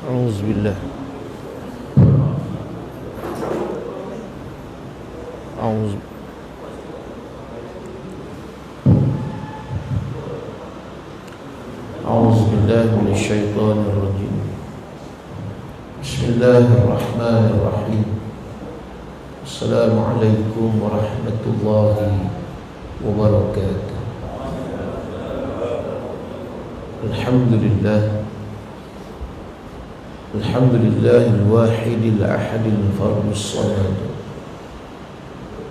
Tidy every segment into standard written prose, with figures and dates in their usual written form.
أعوذ بالله أعوذ أعوذ بالله من الشيطان الرجيم. بسم الله الرحمن الرحيم. السلام عليكم ورحمة الله وبركاته. الحمد لله الحمد لله الواحد الأحد الفرد الصمد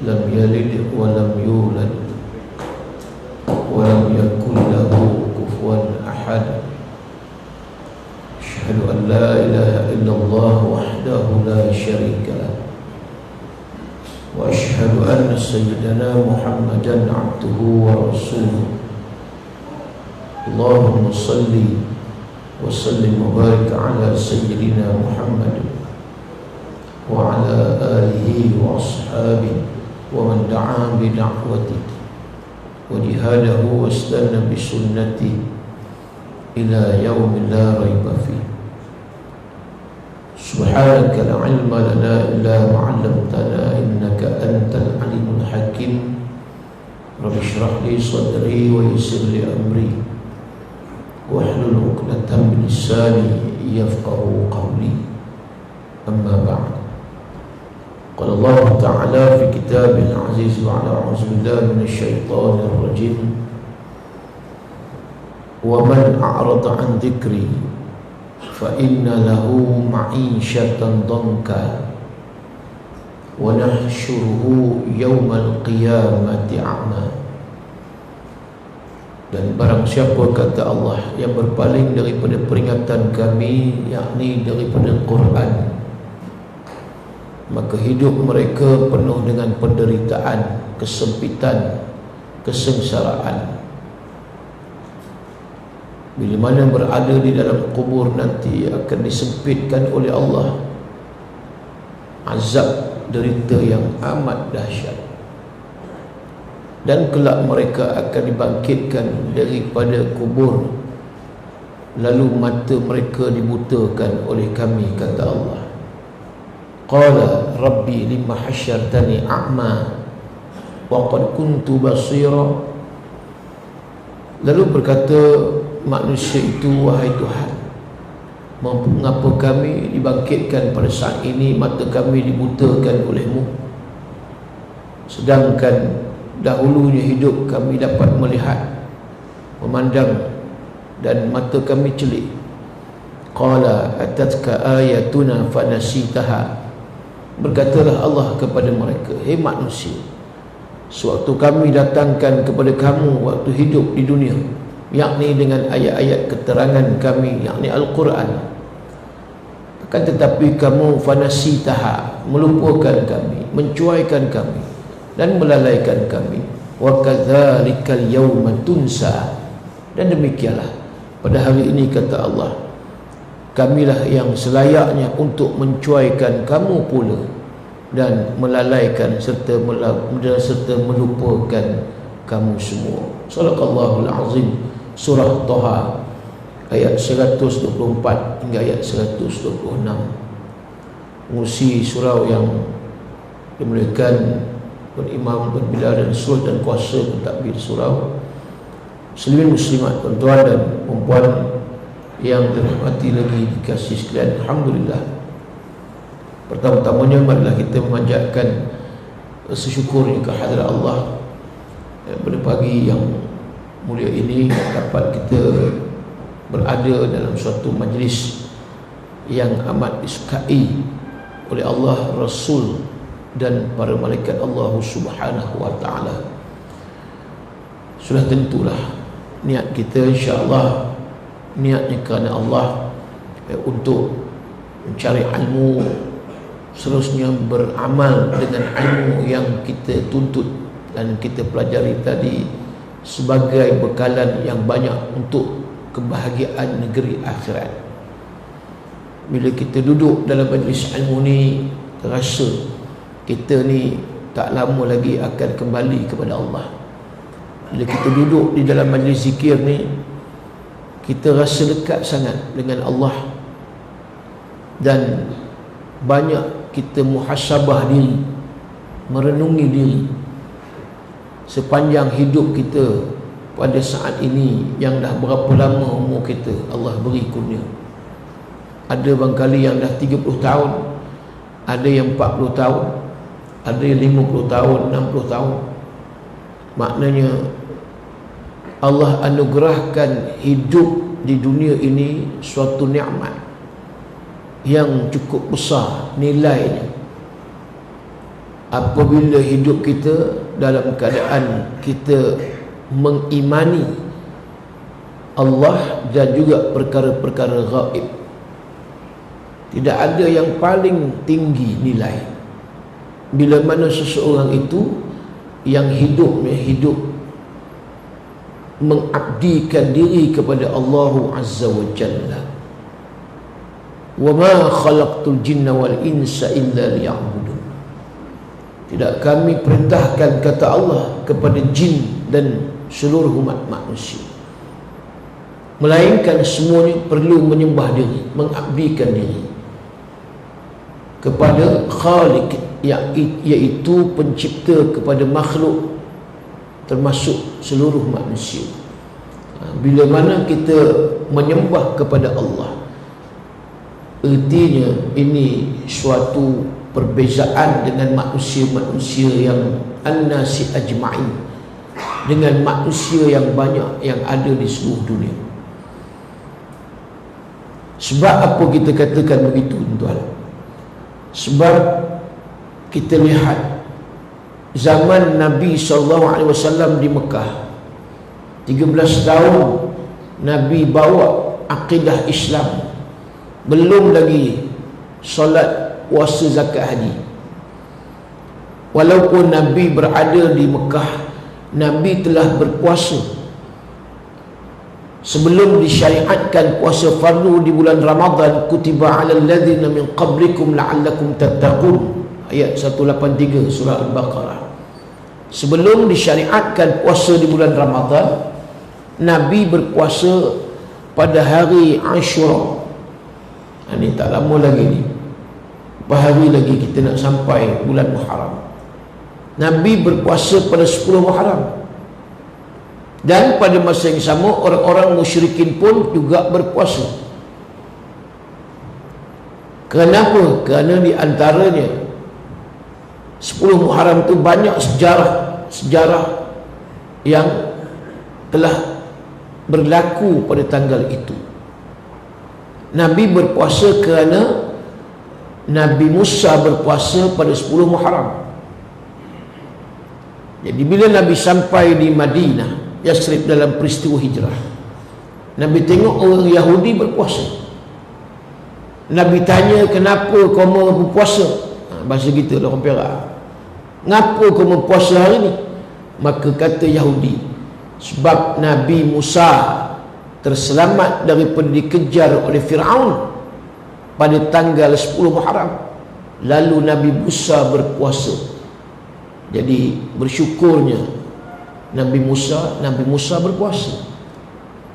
لم يلد ولم يولد ولم يكن له كفوا أحد. أشهد أن لا إله إلا الله وحده لا شريك له، وأشهد أن سيدنا محمدا عبده ورسوله. اللهم صل وسلم وبارك على سيدنا محمد وعلى آله وأصحابه ومن دعا بدعوته وجهاده واستنى بسنته إلى يوم لا ريب فيه. سبحانك لا علم لنا إلا ما علمتنا إنك أنت العليم الحكيم. رب اشرح لي صدري ويسر لي أمري واحلل عقدة من لساني يفقهوا قولي. أما بعد، قال الله تعالى في كتابه العزيز وعلى أعوذ بالله من الشيطان الرجيم: ومن أعرض عن ذكري فإن له معيشة ضنكا ونحشره يوم القيامة أعمى. Dan barang siapa, kata Allah, yang berpaling daripada peringatan kami, yakni daripada Quran, maka hidup mereka penuh dengan penderitaan, kesempitan, kesengsaraan. Bila mana berada di dalam kubur nanti akan disempitkan oleh Allah azab derita yang amat dahsyat. Dan kelak mereka akan dibangkitkan daripada kubur, lalu mata mereka dibutakan oleh kami, kata Allah. Qala rabbi lima hasyartani a'ma wa qad kuntu basira. Lalu berkata manusia itu, wahai Tuhan, mengapa kami dibangkitkan pada saat ini mata kami dibutakan oleh-Mu, sedangkan dahulunya hidup kami dapat melihat, memandang, dan mata kami celik. Qala atatka ayatuna fanasitaha. Berkatalah Allah kepada mereka, hei manusia, sewaktu kami datangkan kepada kamu waktu hidup di dunia, yakni dengan ayat-ayat keterangan kami, yakni Al-Quran, akan tetapi kamu fanasitaha, melupakan kami, mencuaikan kami, dan melalaikan kami. Wa kadzalikal yawma tunsa. Dan demikianlah pada hari ini, kata Allah, kamilah yang selayaknya untuk mencuaikan kamu pula dan melalaikan serta melupakan kamu semua. Sadaqallahul azim. Surah Taha ayat 124 hingga ayat 126. Musi surau yang dimuliakan Imam Bilal dan Sulh dan kuasa pentadbir surau, muslimin muslimat, tuan-tuan dan perempuan yang dirahmati lagi dikasihi sekalian, alhamdulillah. Pertama-tamanya marilah kita memanjatkan sesyukurnya kehadrat Allah pada pagi yang mulia ini dapat kita berada dalam suatu majlis yang amat disukai oleh Allah, Rasul dan para malaikat Allah Subhanahu wa ta'ala. Sudah tentulah niat kita, insya-Allah niatnya kerana Allah, untuk mencari ilmu, seterusnya beramal dengan ilmu yang kita tuntut dan kita pelajari tadi sebagai bekalan yang banyak untuk kebahagiaan negeri akhirat. Bila kita duduk dalam majlis ilmu ni, terasa kita ni tak lama lagi akan kembali kepada Allah. Bila kita duduk di dalam majlis zikir ni, kita rasa dekat sangat dengan Allah. dan banyak kita muhasabah diri, merenungi diri sepanjang hidup kita pada saat ini, yang dah berapa lama umur kita Allah beri kurnia. Ada barangkali yang dah 30 tahun, ada yang 40 tahun, ada yang 50 tahun, 60 tahun. Maknanya Allah anugerahkan hidup di dunia ini suatu nikmat yang cukup besar nilainya. Apabila hidup kita dalam keadaan kita mengimani Allah dan juga perkara-perkara gaib, tidak ada yang paling tinggi nilai bila mana seseorang itu yang hidupnya hidup mengabdikan diri kepada Allah Azza wa Jalla. Wa ma khalaqtul jinna wal insa illa liya'budun. Tidak kami perintahkan, kata Allah, kepada jin dan seluruh umat manusia, melainkan semuanya perlu menyembah diri, mengabdikan diri kepada Khaliq, iaitu pencipta kepada makhluk termasuk seluruh manusia. Bila mana kita menyembah kepada Allah, ertinya ini suatu perbezaan dengan manusia-manusia yang an-nasi ajma'in, dengan manusia yang banyak yang ada di seluruh dunia. Sebab apa kita katakan begitu, tuan? Sebab kita lihat zaman Nabi SAW di Mekah, 13 tahun Nabi bawa akidah Islam, belum lagi solat, puasa, zakat, haji. Walaupun Nabi berada di Mekah, Nabi telah berpuasa sebelum disyariatkan puasa fardu di bulan Ramadan. Kutiba 'alal ladzina min qablikum la'allakum tattaqun, ayat 183 surah Al-Baqarah. Sebelum disyariatkan puasa di bulan Ramadan, Nabi berpuasa pada hari Ashura. Ini tak lama lagi ni, berapa hari lagi kita nak sampai bulan Muharram. Nabi berpuasa pada 10 Muharram. Dan pada masa yang sama, orang-orang musyrikin pun juga berpuasa. Kenapa? Kerana di antaranya 10 Muharram itu banyak sejarah yang telah berlaku pada tanggal itu. Nabi berpuasa kerana Nabi Musa berpuasa pada 10 Muharram. Jadi bila Nabi sampai di Madinah, Yasrib, dalam peristiwa hijrah, Nabi tengok orang Yahudi berpuasa. Nabi tanya, kenapa kamu berpuasa? Bahasa kita orang Perak, ngapa kamu berpuasa hari ni? Maka kata Yahudi, sebab Nabi Musa terselamat daripada dikejar oleh Fir'aun pada tanggal 10 Muharram, lalu Nabi Musa berpuasa. Jadi bersyukurnya Nabi Musa berpuasa,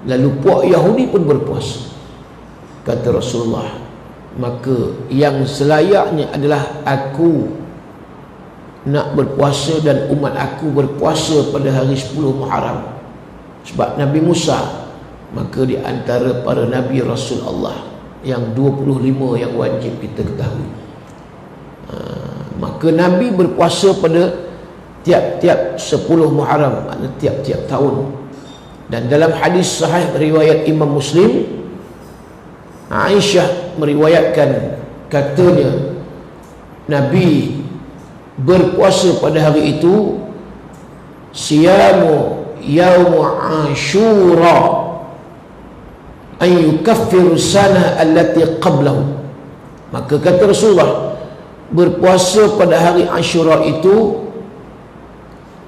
lalu puak Yahudi pun berpuasa. Kata Rasulullah, maka yang selayaknya adalah aku nak berpuasa dan umat aku berpuasa pada hari 10 Muharram. Sebab Nabi Musa, maka di antara para Nabi Rasul Allah yang 25 yang wajib kita ketahui, maka Nabi berpuasa pada tiap-tiap 10 Muharram, maknanya tiap-tiap tahun. Dan dalam hadis sahih riwayat Imam Muslim, Aisyah meriwayatkan, katanya Nabi berpuasa pada hari itu, siyamu yaum Ashura an yukaffiru sana allati qablahu. Maka kata Rasulullah, berpuasa pada hari Ashura itu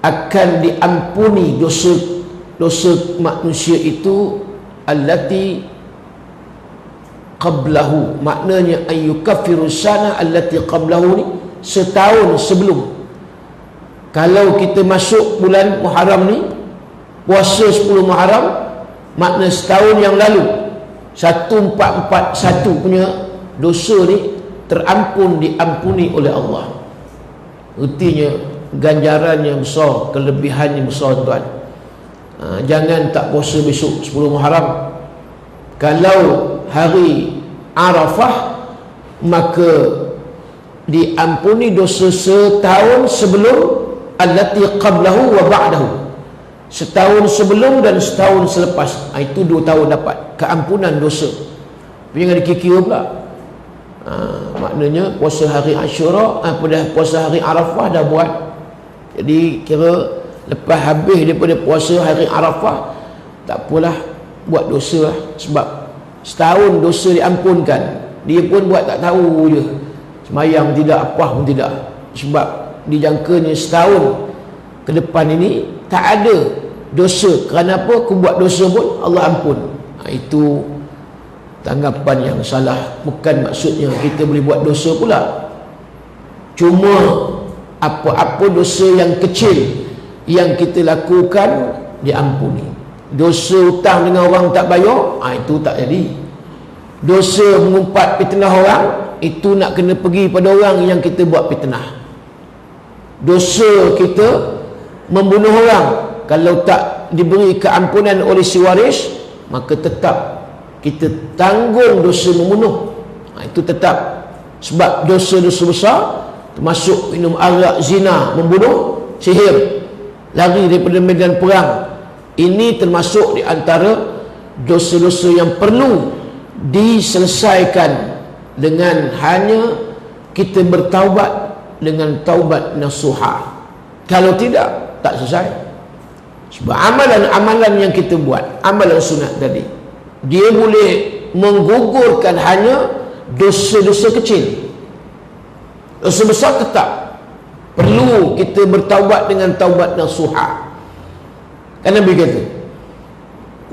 akan diampuni dosa manusia itu, allati qablahu, maknanya ayyukaffiru sana allati qablahu ni setahun sebelum. Kalau kita masuk bulan Muharram ni, puasa 10 Muharram, makna setahun yang lalu, 1441 punya dosa ni diampuni oleh Allah. Artinya ganjaran yang besar, kelebihan yang besar, tuan. Jangan tak puasa besok 10 Muharram. Kalau hari Arafah, maka diampuni dosa setahun sebelum, allati qablahu wa ba'dahu, setahun sebelum dan setahun selepas. Itu 2 tahun dapat keampunan dosa. Jangan dikira pula. Maknanya puasa hari Ashura, puasa hari Arafah dah buat. Jadi kira lepas habis daripada puasa hari Arafah, tak apalah, buat dosa lah. Sebab setahun dosa diampunkan. Dia pun buat tak tahu je, semayang tidak, apa pun tidak. Sebab dijangkanya setahun ke depan ini tak ada dosa. Kerana apa? Aku buat dosa pun Allah ampun. Itu tanggapan yang salah. Bukan maksudnya kita boleh buat dosa pula. Cuma apa-apa dosa yang kecil yang kita lakukan diampuni. Dosa hutang dengan orang tak bayar, itu tak jadi. Dosa mengumpat fitnah orang, itu nak kena pergi pada orang yang kita buat fitnah. Dosa kita membunuh orang, kalau tak diberi keampunan oleh si waris, maka tetap kita tanggung dosa membunuh. Itu tetap. Sebab dosa-dosa besar termasuk minum arak, zina, membunuh, sihir, lari daripada medan perang. Ini termasuk di antara dosa-dosa yang perlu diselesaikan dengan hanya kita bertaubat dengan taubat nasuha. Kalau tidak, tak selesai. Sebab amalan-amalan yang kita buat, amalan sunat tadi, dia boleh menggugurkan hanya dosa-dosa kecil. Dosa besar tetap perlu kita bertaubat dengan taubat nasuha. Kan Nabi kata,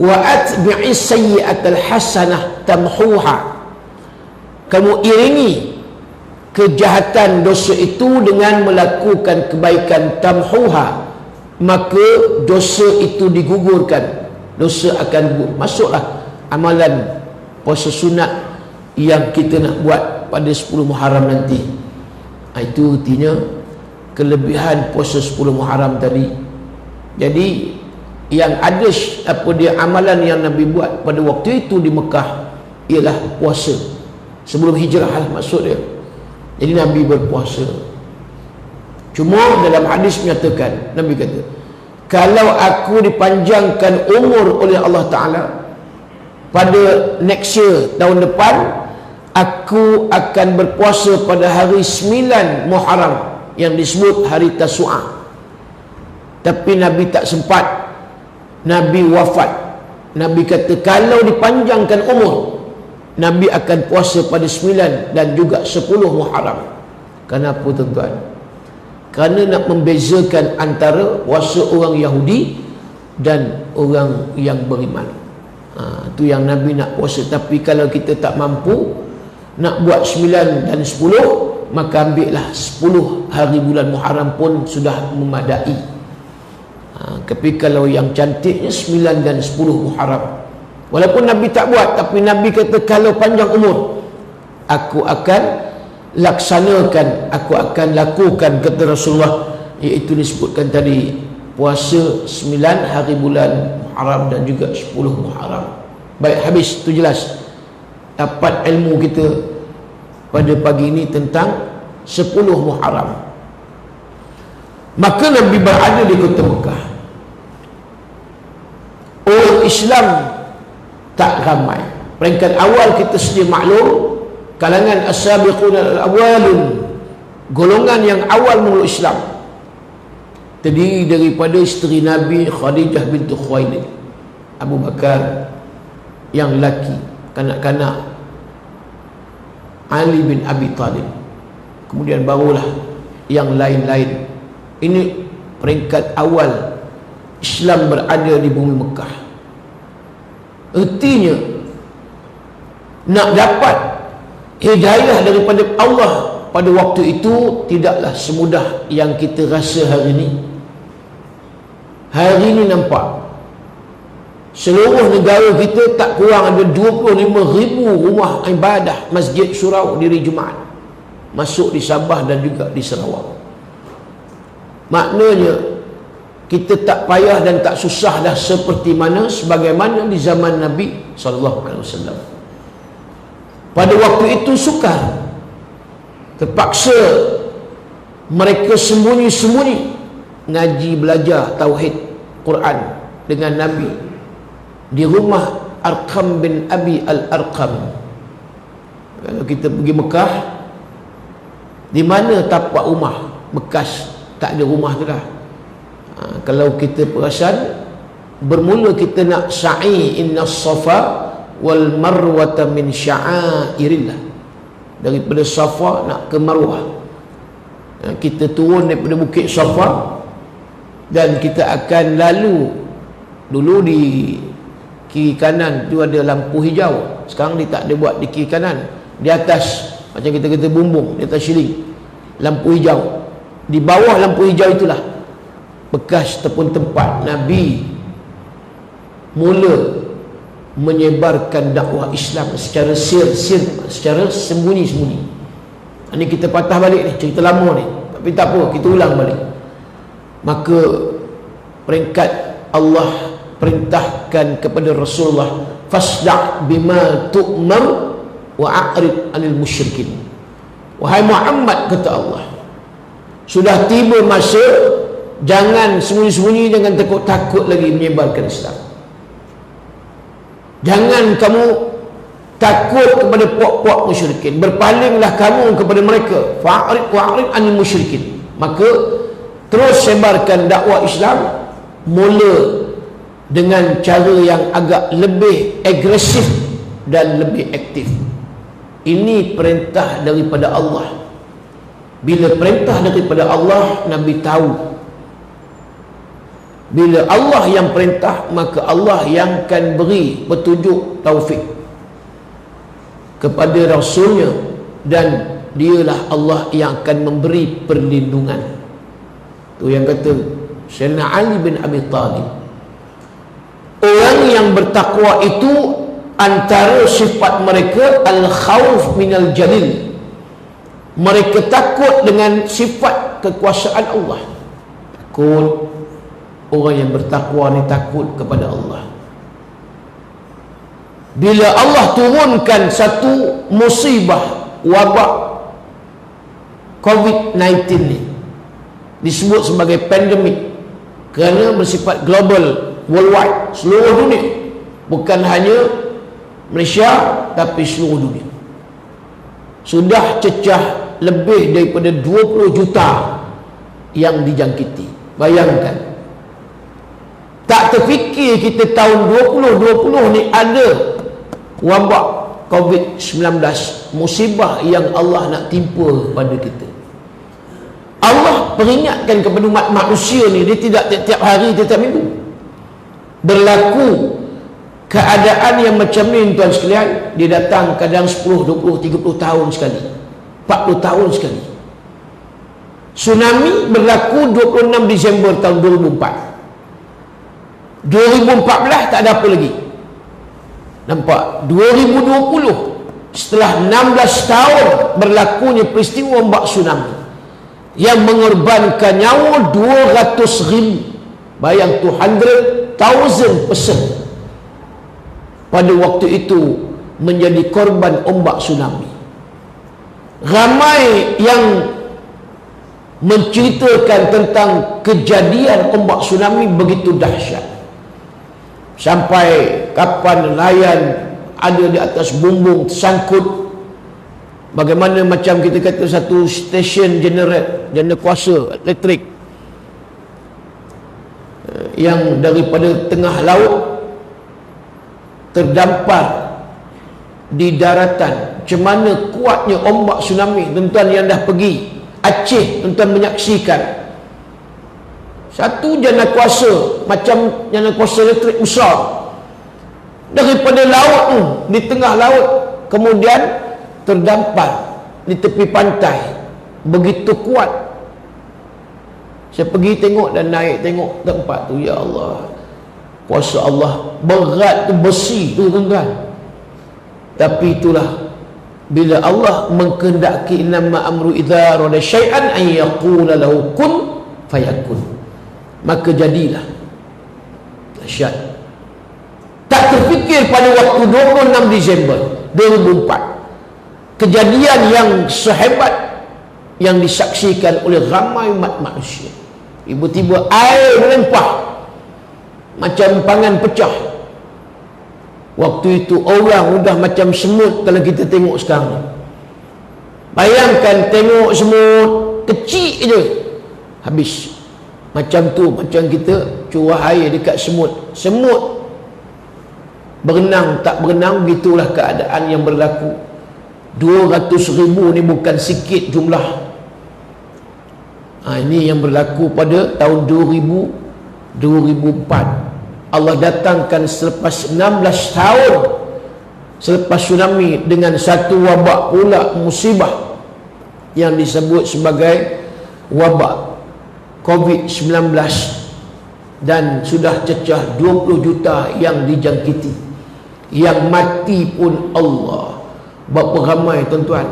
wa atbi'is sayyi'atal hasanah tamhuha. Kamu iringi kejahatan dosa itu dengan melakukan kebaikan, tamhuha, maka dosa itu digugurkan, dosa akan gugur. Masuklah amalan puasa sunat yang kita nak buat pada 10 Muharram nanti. Itu artinya kelebihan puasa 10 Muharram tadi. Jadi yang ada amalan yang Nabi buat pada waktu itu di Mekah ialah puasa sebelum hijrah lah maksud dia. Jadi Nabi berpuasa. Cuma dalam hadis menyatakan, Nabi kata, kalau aku dipanjangkan umur oleh Allah Ta'ala pada next year, tahun depan, aku akan berpuasa pada hari 9 Muharram yang disebut hari Tasu'ah. Tapi Nabi tak sempat. Nabi wafat. Nabi kata kalau dipanjangkan umur, Nabi akan puasa pada 9 dan juga 10 Muharram. Kenapa tuan-tuan? Kerana nak membezakan antara puasa orang Yahudi dan orang yang beriman. Itu yang Nabi nak puasa. Tapi kalau kita tak mampu nak buat 9 dan 10, maka ambillah 10 hari bulan Muharram pun sudah memadai. Tapi kalau yang cantiknya 9 dan 10 Muharram. Walaupun Nabi tak buat, tapi Nabi kata kalau panjang umur, aku akan laksanakan, aku akan lakukan, kata Rasulullah. Iaitu disebutkan tadi, puasa 9 hari bulan Muharram dan juga 10 Muharram. Baik, habis, itu jelas. Dapat ilmu kita pada pagi ini tentang 10 Muharram. Maka Nabi berada di kota Mekah. Orang Islam tak ramai. Peringkat awal kita sedia maklum, kalangan as-sabiqun al-awwalun, golongan yang awal mula Islam, terdiri daripada isteri Nabi Khadijah binti Khuwailid, Abu Bakar yang lelaki, kanak-kanak Ali bin Abi Talib, kemudian barulah yang lain-lain. Ini peringkat awal Islam berada di bumi Mekah. Artinya nak dapat hidayah daripada Allah pada waktu itu tidaklah semudah yang kita rasa hari ini. Hari ini nampak Seluruh negara kita tak kurang ada 25,000 rumah ibadah masjid surau diri Jumaat masuk di Sabah dan juga di Sarawak. Maknanya kita tak payah dan tak susah dah seperti mana sebagaimana di zaman Nabi SAW. Pada waktu itu sukar, terpaksa mereka sembunyi-sembunyi ngaji belajar tauhid Quran dengan Nabi di rumah Arqam bin Abi Al-Arqam. Kalau kita pergi Mekah, di mana tapak rumah bekas tak ada rumah tu dah. Kalau kita perasan, bermula kita nak sa'i innas safa wal marwata min sya'airillah, daripada Safa nak ke Marwah. Kita turun daripada bukit Safa dan kita akan lalu, dulu di kiri kanan tu ada lampu hijau, sekarang dia tak ada buat di kiri kanan, di atas macam kita kata bumbung, di atas siling lampu hijau, di bawah lampu hijau itulah bekas ataupun tempat Nabi mula menyebarkan dakwah Islam secara secara sembunyi-sembunyi. Ini kita patah balik ni, cerita lama ni, tapi tak apa, kita ulang balik. Maka peringkat Allah perintahkan kepada Rasulullah, fasda' bima tu'mar wa a'rid 'anil musyrikin. Wahai Muhammad, kata Allah, sudah tiba masa, jangan sembunyi-sembunyi, jangan takut-takut lagi menyebarkan Islam. Jangan kamu takut kepada puak-puak musyrikin, berpalinglah kamu kepada mereka. Fa'rid 'anil musyrikin. Maka terus sebarkan dakwah Islam, mula dengan cara yang agak lebih agresif dan lebih aktif. Ini perintah daripada Allah. Bila perintah daripada Allah, Nabi tahu, bila Allah yang perintah, maka Allah yang akan beri petunjuk taufik kepada Rasulnya, dan dialah Allah yang akan memberi perlindungan. Tu yang kata Sayyidina Ali bin Abi Talib, orang yang bertakwa itu antara sifat mereka al-khawf minal jalil, mereka takut dengan sifat kekuasaan Allah. Takut. Orang yang bertakwa ni takut kepada Allah. Bila Allah turunkan satu musibah, wabak COVID-19 ni, disebut sebagai pandemik kerana bersifat global, worldwide, seluruh dunia, bukan hanya Malaysia tapi seluruh dunia. Sudah cecah lebih daripada 20 juta yang dijangkiti. Bayangkan, tak terfikir kita tahun 2020 ni ada wabak COVID-19, musibah yang Allah nak timpa pada kita. Allah peringatkan kepada umat manusia ni, dia tidak tiap-tiap hari, tiap-tiap minggu berlaku keadaan yang macam ni, tuan sekalian. Dia datang kadang 10, 20, 30 tahun sekali, 40 tahun sekali. Tsunami berlaku 26 Disember tahun 2004. 2014 tak ada apa lagi. Nampak? 2020, setelah 16 tahun berlakunya peristiwa ombak tsunami yang mengorbankan nyawa 200,000, bayang 200,000 person pada waktu itu menjadi korban ombak tsunami. Ramai yang menceritakan tentang kejadian ombak tsunami begitu dahsyat, sampai kapan nelayan ada di atas bumbung tersangkut. Bagaimana macam kita kata satu stesen generator kuasa elektrik yang daripada tengah laut terdampar di daratan. Macam mana kuatnya ombak tsunami, tuan-tuan yang dah pergi Aceh, tuan-tuan menyaksikan. Satu jana kuasa, macam jana kuasa elektrik besar, daripada laut tu, di tengah laut, kemudian terdampar di tepi pantai. Begitu kuat. Saya pergi tengok dan naik tengok tempat tu, ya Allah, kuasa Allah berat tu, besi tu tuan-tuan. Tapi itulah, bila Allah mengkehendaki, innama amru idza arada syai'an an yaqula lahu kun fayakun, maka jadilah. Dahsyat. Tak terfikir pada waktu 26 Disember 2004 kejadian yang sehebat yang disaksikan oleh ramai umat manusia. Tiba-tiba air melimpah macam pangan pecah. Waktu itu orang sudah macam semut kalau kita tengok sekarang. Bayangkan tengok semut kecil je, habis. Macam tu, macam kita curah air dekat semut. Semut berenang tak berenang, begitulah keadaan yang berlaku. 200,000 ni bukan sikit jumlah. Ini yang berlaku pada tahun 2004. Allah datangkan selepas 16 tahun selepas tsunami dengan satu wabak pula, musibah yang disebut sebagai wabak COVID-19, dan sudah cecah 20 juta yang dijangkiti. Yang mati pun Allah berapa ramai tuan-tuan?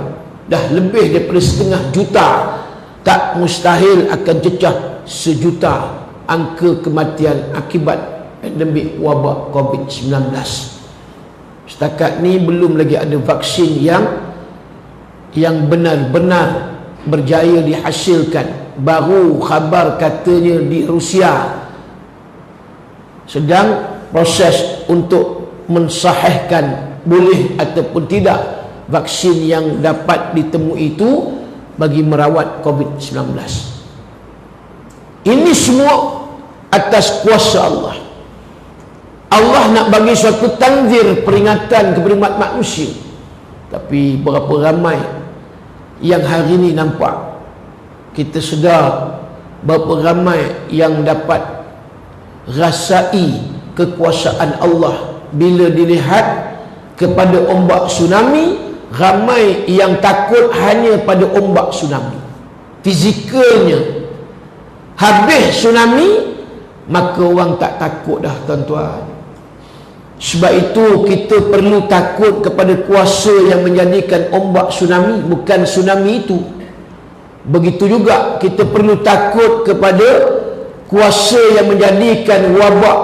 Dah lebih daripada setengah juta. Tak mustahil akan cecah 1 juta angka kematian akibat pandemik wabak COVID-19. Setakat ni belum lagi ada vaksin yang benar-benar berjaya dihasilkan. Baru khabar katanya di Rusia sedang proses untuk mensahihkan boleh ataupun tidak vaksin yang dapat ditemui itu bagi merawat COVID-19. Ini semua atas kuasa Allah. Allah nak bagi suatu tanzir, peringatan kepada umat manusia. Tapi berapa ramai yang hari ini nampak, kita sedar berapa ramai yang dapat rasai kekuasaan Allah bila dilihat kepada ombak tsunami. Ramai yang takut hanya pada ombak tsunami, fizikalnya. Habis tsunami, maka orang tak takut dah tuan-tuan. Sebab itu kita perlu takut kepada kuasa yang menjadikan ombak tsunami, bukan tsunami itu. Begitu juga kita perlu takut kepada kuasa yang menjadikan wabak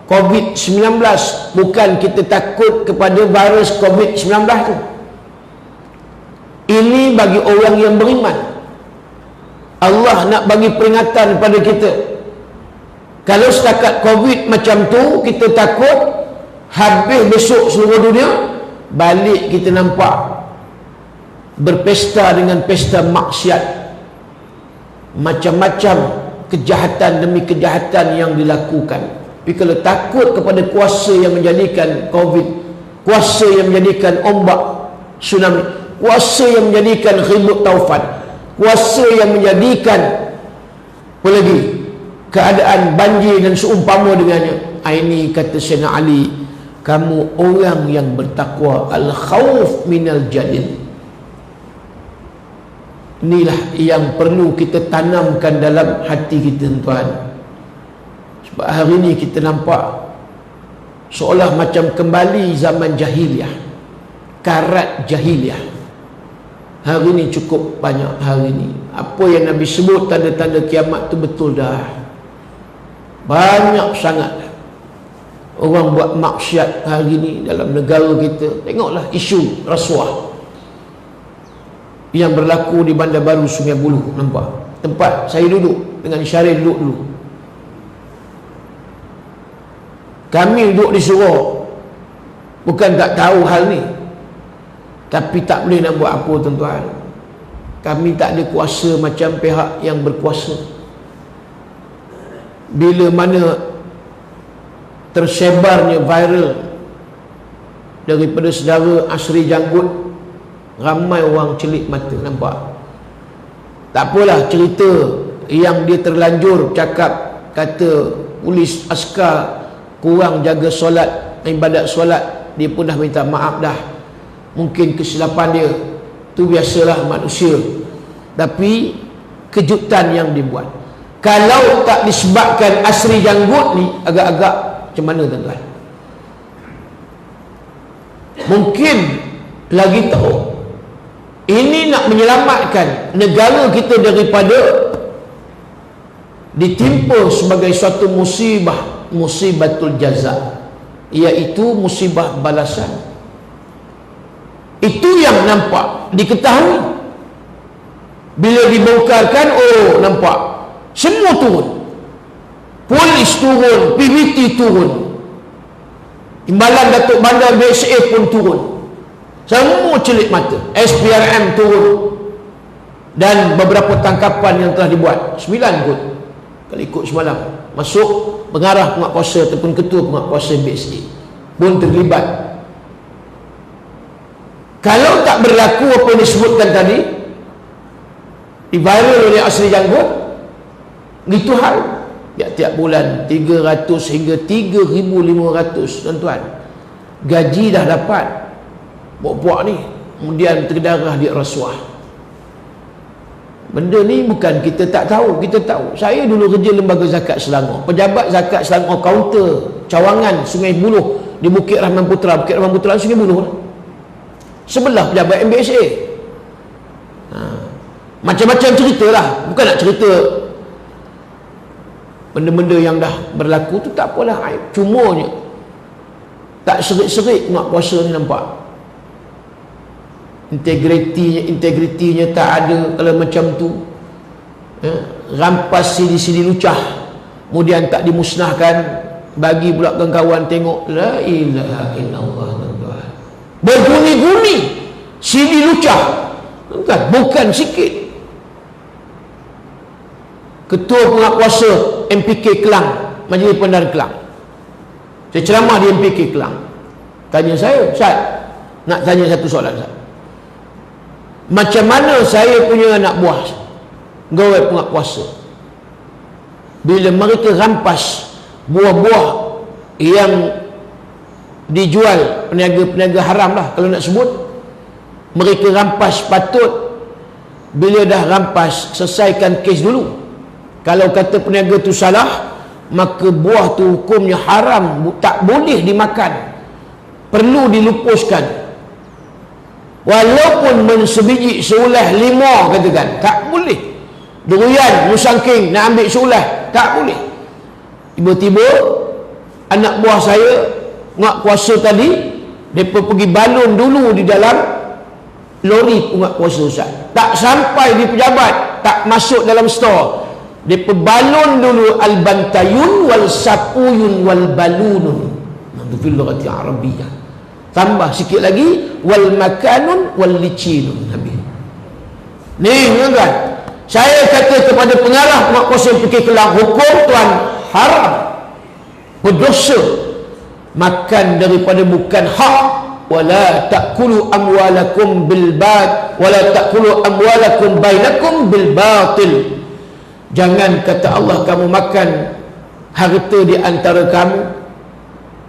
COVID-19, bukan kita takut kepada virus COVID-19 itu. Ini bagi orang yang beriman. Allah nak bagi peringatan pada kita. Kalau setakat COVID macam tu kita takut, habis besok seluruh dunia, balik kita nampak berpesta dengan pesta maksiat. Macam-macam kejahatan demi kejahatan yang dilakukan. Tapi kalau takut kepada kuasa yang menjadikan COVID, kuasa yang menjadikan ombak tsunami, kuasa yang menjadikan ribut taufan, kuasa yang menjadikan apa lagi, keadaan banjir dan seumpama dengannya. Ini kata Sayyidina Ali, kamu orang yang bertakwa, al-khawf minal jalil. Inilah yang perlu kita tanamkan dalam hati kita tuan. Sebab hari ini kita nampak seolah macam kembali zaman jahiliah, karat jahiliah. Hari ini cukup banyak. Hari ini apa yang Nabi sebut tanda-tanda kiamat tu betul dah. Banyak sangat orang buat maksiat hari ini dalam negara kita. Tengoklah isu rasuah yang berlaku di Bandar Baru Sungai Buloh. Nampak tempat saya duduk dengan Syaril duduk dulu. Kami duduk di Surau, bukan tak tahu hal ni, tapi tak boleh nak buat apa tuan-tuan. Kami tak ada kuasa macam pihak yang berkuasa. Bila mana tersebarnya viral daripada saudara Asri Janggut, ramai orang celik mata. Nampak? Tak apalah cerita yang dia terlanjur cakap, kata polis askar kurang jaga solat, ibadat solat, dia pun dah minta maaf dah. Mungkin kesilapan dia, tu biasalah manusia. Tapi kejutan yang dibuat, kalau tak disebabkan Asri Janggut ni agak-agak Macam mana tuan-tuan? Mungkin lagi tahu ini nak menyelamatkan negara kita daripada ditimpa sebagai suatu musibah, musibatul jaza, iaitu musibah balasan. Itu yang nampak, diketahui. Bila dibongkarkan, oh nampak semua turun, polis turun, PBT turun, Timbalan Datuk Bandar BSA pun turun, semua celik mata. SPRM turun, dan beberapa tangkapan yang telah dibuat 9 kot kalau ikut semalam, masuk pengarah penguatkuasa ataupun ketua penguatkuasa BSA pun terlibat. Kalau tak berlaku apa yang disebutkan tadi, diviral oleh Asri Janggut, gitu hal tiap-tiap bulan 300 hingga 3,500 tuan-tuan gaji dah dapat buat-buat ni, kemudian terdarah dia rasuah. Benda ni bukan kita tak tahu, kita tahu. Saya dulu kerja lembaga zakat Selangor, pejabat zakat Selangor, kaunter cawangan Sungai Buloh di Bukit Rahman Putra. Bukit Rahman Putra Sungai Buloh lah, sebelah pejabat MBSA. Macam-macam cerita lah, bukan nak cerita benda-benda yang dah berlaku tu, tak apalah aib. Cumanya tak serik-serik nak kuasa ni, nampak integritinya tak ada. Kalau macam tu rampas CD lucah, kemudian tak dimusnahkan, bagi pula kawan-kawan tengok. La ilaha illallah. Berguni-guni CD lucah, bukan sikit. Ketua penguatkuasa MPK Kelang, Majlis Pendaran Kelang, saya ceramah di MPK Kelang, tanya saya, Ustaz, nak tanya satu soalan, Ustaz. Macam mana saya punya anak buah gawai penguatkuasa, bila mereka rampas buah-buah yang dijual peniaga-peniaga haram lah kalau nak sebut, mereka rampas, patut bila dah rampas selesaikan kes dulu. Kalau kata peniaga tu salah, maka buah tu hukumnya haram, tak boleh dimakan, perlu dilupuskan. Walaupun sebiji seulah 5 katakan, tak boleh. Durian musangking nak ambil seulah, tak boleh. Tiba-tiba anak buah saya penguatkuasa tadi, mereka pergi balun dulu di dalam lori penguatkuasa, Ustaz. Tak sampai di pejabat, tak masuk dalam store, mereka balun dulu al-bantayun wal sapuyun wal balunun, itu fil lughati arabiyyah. Tambah sikit lagi wal makanun wal licinun. Habis ni kan, saya kata kepada pengarah penguatkuasa MPK Kelang, hukum tuan haram, berdosa, makan daripada bukan hak. Wala ta'kulu amwalakum bil batil, wala ta'kulu amwalakum bainakum bil batil. Jangan, kata Allah, kamu makan harta di antara kamu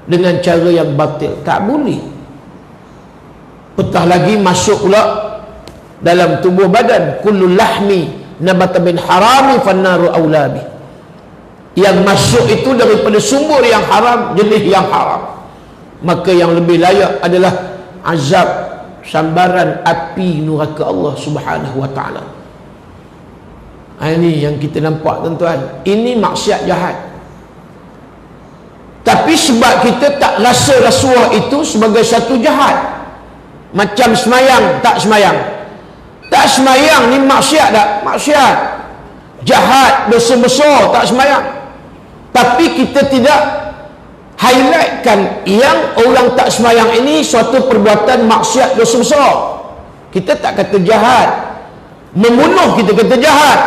dengan cara yang batil, tak boleh. Petah lagi masuk pula dalam tubuh badan, kullu lahmi nabata min harami fannaru aulabi. Yang masuk itu daripada sumber yang haram, jenis yang haram, maka yang lebih layak adalah azab sambaran api neraka Allah Subhanahu wa taala. Ini yang kita nampak, tuan-tuan, ini maksiat jahat. Tapi sebab kita tak rasa rasuah itu sebagai satu jahat, macam semayang tak semayang, tak semayang ni maksiat tak? Maksiat, jahat, dosa besar, tak semayang. Tapi kita tidak highlightkan yang orang tak semayang ini suatu perbuatan maksiat, dosa besar. Kita tak kata jahat. Membunuh kita kata jahat,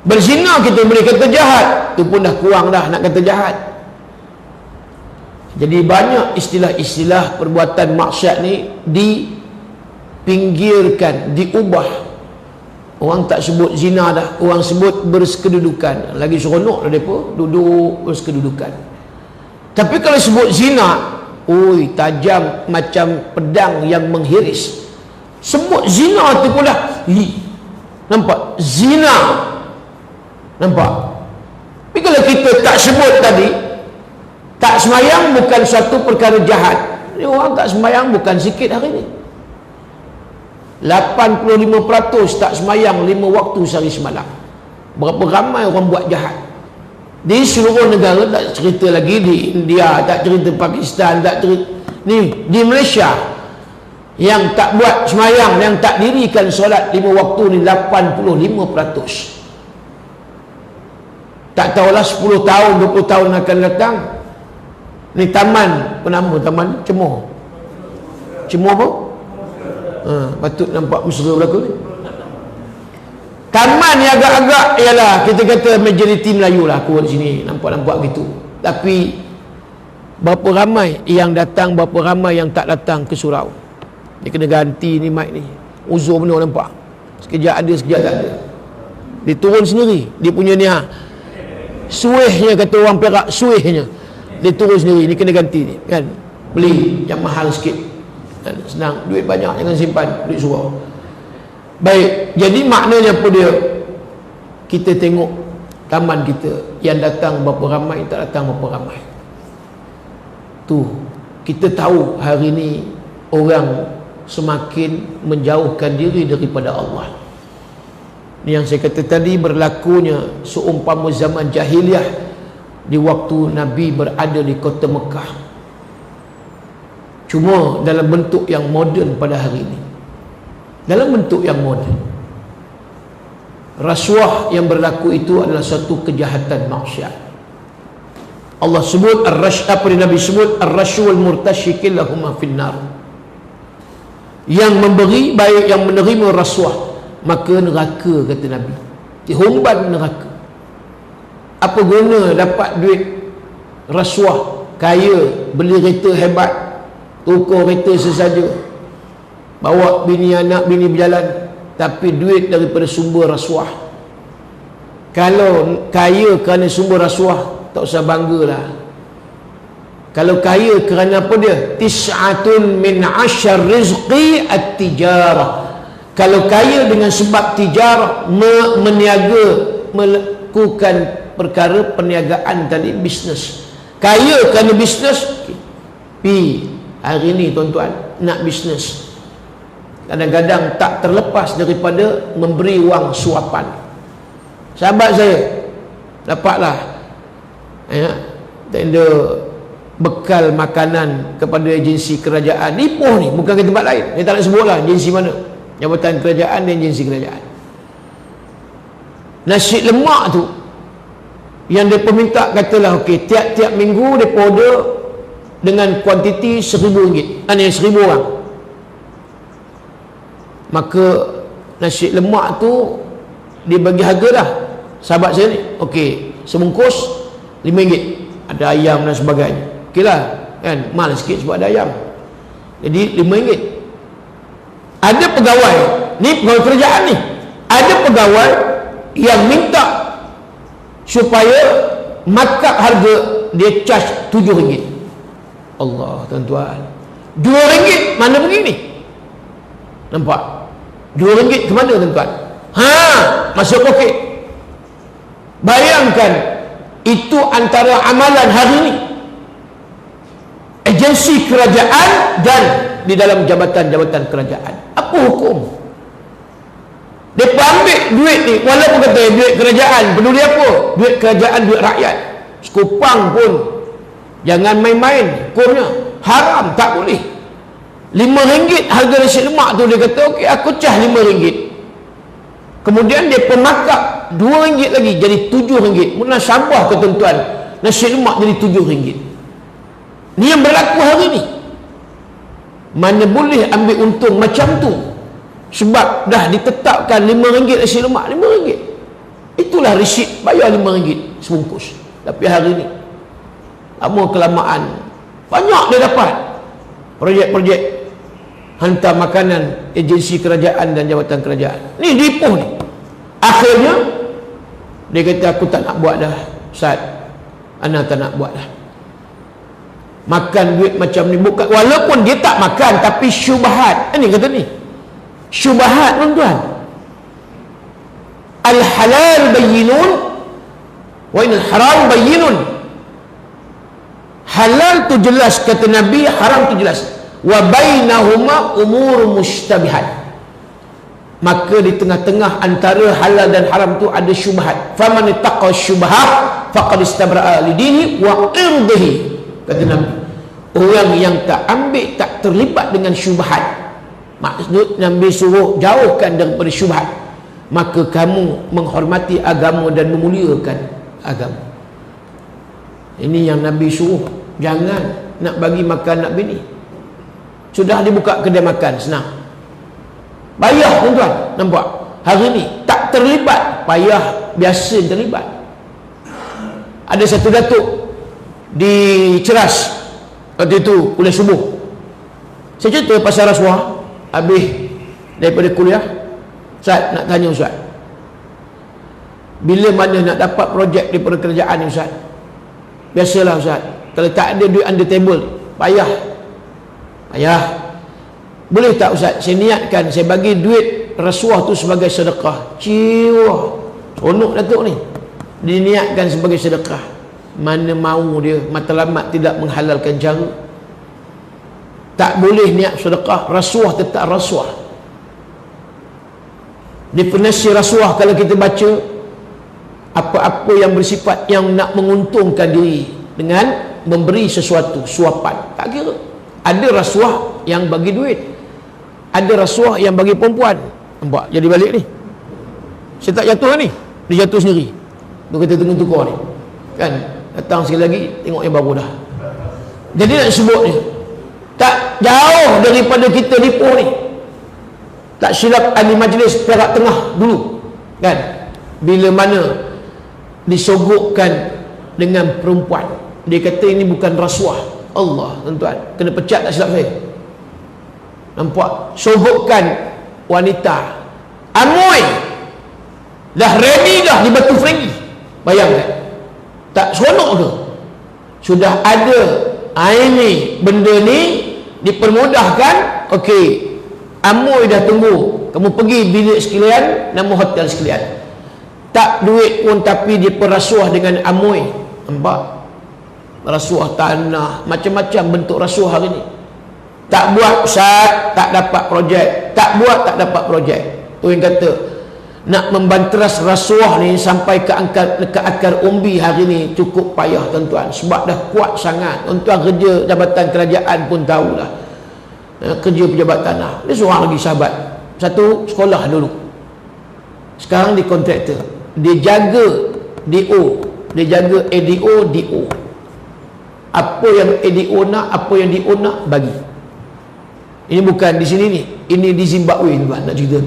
berzina kita boleh kata jahat, itu pun dah kurang dah nak kata jahat. Jadi banyak istilah-istilah perbuatan maksiat ni dipinggirkan, diubah. Orang tak sebut zina dah, orang sebut bersekedudukan. Lagi seronok dah mereka duduk bersekedudukan. Tapi kalau sebut zina, oi, tajam macam pedang yang menghiris. Sebut zina tu pula, nampak zina, nampak. Tapi kalau kita tak sebut tadi, Tak semayang bukan suatu perkara jahat. Ini orang tak semayang bukan sikit hari ni. 85% tak semayang 5 waktu sehari semalam. Berapa ramai orang buat jahat di seluruh negara. Tak cerita lagi di India, tak cerita Pakistan, tak cerita ni di Malaysia, yang tak buat semayang, yang tak dirikan solat 5 waktu ni 85%. Tak tahulah 10 tahun 20 tahun akan datang ni taman, penama taman Cemoh apa? Patut nampak mesra berlaku ni. Taman yang agak-agak ialah kita kata majoriti Melayu lah aku di sini, nampak gitu. Tapi berapa ramai yang datang, berapa ramai yang tak datang ke surau. Dia kena ganti ni mic ni. Uzur benda orang nampak. Sekejap ada, sekejap tak ada. Dia turun sendiri. Dia punya ni suihnya, kata orang Perak, suihnya. Dia turun sendiri. Ni kena ganti ni kan. Beli yang mahal sikit. Dan senang, duit banyak, jangan simpan duit surau. Baik, jadi maknanya apa dia? Kita tengok taman kita, yang datang berapa ramai, tak datang berapa ramai. Tu kita tahu hari ni orang semakin menjauhkan diri daripada Allah. Ni yang saya kata tadi, berlakunya seumpama zaman jahiliah di waktu Nabi berada di kota Mekah, cuma dalam bentuk yang moden pada hari ini. Dalam bentuk yang moden. Rasuah yang berlaku itu adalah satu kejahatan maksiat. Allah sebut apa yang Nabi sebut, ar-rasyul murtasyikil lahumma finnar. Yang memberi baik yang menerima rasuah, maka neraka, kata Nabi. Dihumban neraka. Apa guna dapat duit rasuah? Kaya, beli kereta hebat, tukar kereta sesaja, bawa bini anak bini berjalan, tapi duit daripada sumber rasuah. Kalau kaya kerana sumber rasuah, tak usah banggalah. Kalau kaya kerana apa dia? Tis'atun min 'asyar rizqi at-tijarah. Kalau kaya dengan sebab tijarah, meniaga, melakukan perkara perniagaan tadi, bisnes. Kaya kerana bisnes. Hari ni tuan-tuan nak bisnes, kadang-kadang tak terlepas daripada memberi wang suapan. Sahabat saya dapatlah tenda bekal makanan kepada agensi kerajaan. Ipoh ni, bukan ke tempat lain. Dia tak nak sebut lah agensi mana, jabatan kerajaan dan agensi kerajaan. Nasi lemak tu yang dia minta, katalah okey, tiap-tiap minggu dia order dengan kuantiti RM1,000, hanya 1,000 orang. Maka nasi lemak tu dia bagi harga dah. Sahabat saya ni, okey, sebungkus RM5, ada ayam dan sebagainya. Okey lah kan, mahal sikit sebab ada ayam, jadi RM5. Ada pegawai ni, pegawai kerajaan ni, ada pegawai yang minta supaya markup harga dia charge RM7. Allah, tuan-tuan, RM2 mana begini? Nampak? RM2 ke mana, tuan-tuan? Masuk poket. Bayangkan, itu antara amalan hari ini agensi kerajaan dan di dalam jabatan-jabatan kerajaan. Apa hukum? Dia ambil duit ni, walaupun kata duit kerajaan, peduli apa? Duit kerajaan, duit rakyat. Sekupang pun jangan main-main hukumnya. Haram, tak boleh. RM5 harga nasi lemak tu, dia kata okey, aku cah RM5. Kemudian dia pemakap RM2 lagi, jadi RM7. Munasabah ke tuan-tuan, nasi lemak jadi RM7. Ni yang berlaku hari ni. Mana boleh ambil untung macam tu, sebab dah ditetapkan RM5 nasi lemak, RM5. Itulah resit, bayar RM5 sebungkus. Tapi hari ni lama kelamaan banyak dia dapat projek-projek hantar makanan agensi kerajaan dan jabatan kerajaan. Ni dipuh ni. Akhirnya dia kata, aku tak nak buat dah Ustaz, ana tak nak buat dah. Makan duit macam ni, bukan, walaupun dia tak makan, tapi syubhat. Ini kata ni syubhat, tuan-tuan. Al-halal bayyinun wa inal haram bayyinun. Halal tu jelas kata Nabi, haram tu jelas. Wa bainahuma umur mushtabihat. Maka di tengah-tengah antara halal dan haram tu ada syubhat. Faman ittaqa syubhat faqad istabra'a lidinihi wa irdihi. Kata Nabi, orang yang tak ambil, tak terlibat dengan syubhat, maksud Nabi suruh jauhkan daripada syubhat, maka kamu menghormati agama dan memuliakan agama. Ini yang Nabi suruh. Jangan nak bagi makan nak bini. Sudah dibuka kedai makan, senang. Payah tuan-tuan, nampak? Hari ni tak terlibat, payah biasa terlibat. Ada satu datuk di Ceras waktu itu kuliah subuh. Saya cerita pasal rasuah habis daripada kuliah. Ustaz, nak tanya Ustaz, bila mana nak dapat projek daripada kerajaan ni Ustaz? Biasalah Ustaz, kalau tak ada duit under table, payah. Boleh tak Ustaz, saya niatkan saya bagi duit rasuah tu sebagai sedekah. Ciwah, seronok datuk ni, diniatkan sebagai sedekah. Mana mau dia, matlamat tidak menghalalkan cara. Tak boleh niat sedekah, rasuah tetap rasuah. Definisi rasuah kalau kita baca, apa-apa yang bersifat yang nak menguntungkan diri dengan memberi sesuatu, suapan. Tak kira. Ada rasuah yang bagi duit, ada rasuah yang bagi perempuan. Nampak jadi balik ni, saya tak jatuh ni, dia jatuh sendiri. Dia kata tengah tukar ni kan, datang sekali lagi tengok yang baru dah. Jadi nak sebut ni tak jauh daripada kita nipu ni. Tak silap ahli majlis Perak Tengah dulu kan, bila mana disogokkan dengan perempuan, dia kata ini bukan rasuah. Allah tuan-tuan, kena pecat tak silap saya. Nampak, sogokkan wanita, amoy dah ready dah di batu fregi. Bayangkan, tak seronok ke? Sudah ada ini benda ni dipermudahkan. Okey, amoy dah tunggu, kamu pergi bilik sekalian, nama hotel sekalian. Tak duit pun tapi dia perasuah dengan amoy. Nampak, rasuah tanah, macam-macam bentuk rasuah hari ni. Tak buat Ustaz, tak dapat projek. Tak buat, tak dapat projek. Tu yang kata nak membanteras rasuah ni sampai ke akar umbi hari ni cukup payah tuan-tuan. Sebab dah kuat sangat. Tuan-tuan kerja jabatan kerajaan pun tahulah, kerja pejabat tanah. Dia seorang lagi sahabat, satu sekolah dulu, sekarang di kontraktor. Dia jaga DO, dia jaga ADO, DO. Apa yang ADO nak, apa yang DO nak, bagi. Ini bukan di sini ni, ini di Zimbabwe tuan, nak cerita.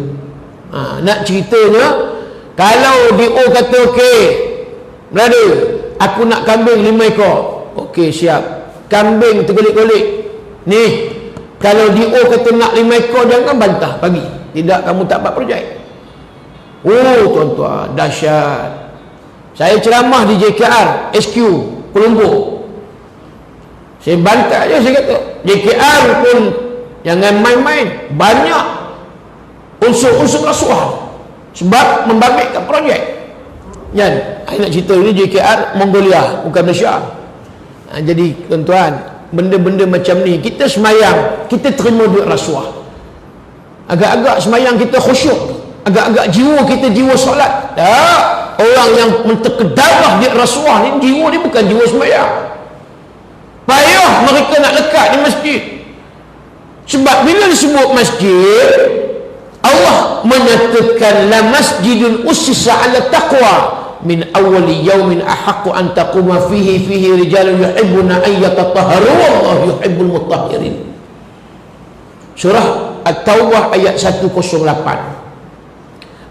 Nak ceritanya, kalau DO kata okey brother, aku nak kambing 5 ekor. Okey, siap. Kambing tergolik-golik ni, kalau DO kata nak 5 ekor, jangan bantah, bagi. Tidak, kamu tak dapat projek. Oh tuan-tuan, dahsyat. Saya ceramah di JKR SQ Colombo, saya bantah je, saya kata JKR pun jangan main-main, banyak unsur-unsur rasuah sebab membabitkan projek kan. Saya nak cerita ni JKR Mongolia, bukan Malaysia. Jadi tuan-tuan, benda-benda macam ni kita semayang, kita terima duit rasuah. Agak-agak semayang kita khusyuk, agak-agak jiwa kita jiwa solat. Tak, orang yang menterkedarah duit rasuah ni, jiwa ni bukan jiwa semayang. Payah mereka nak lekat di masjid. Sebab bila disebut masjid, Allah menyatakan la masjidun ussisa ala taqwa min awwali yaumin ahaqqu an taquma fihi rijalun yuhibbuna an yatatahharu wallahu yuhibbul mutahhirin. Surah At-Taubah ayat 108.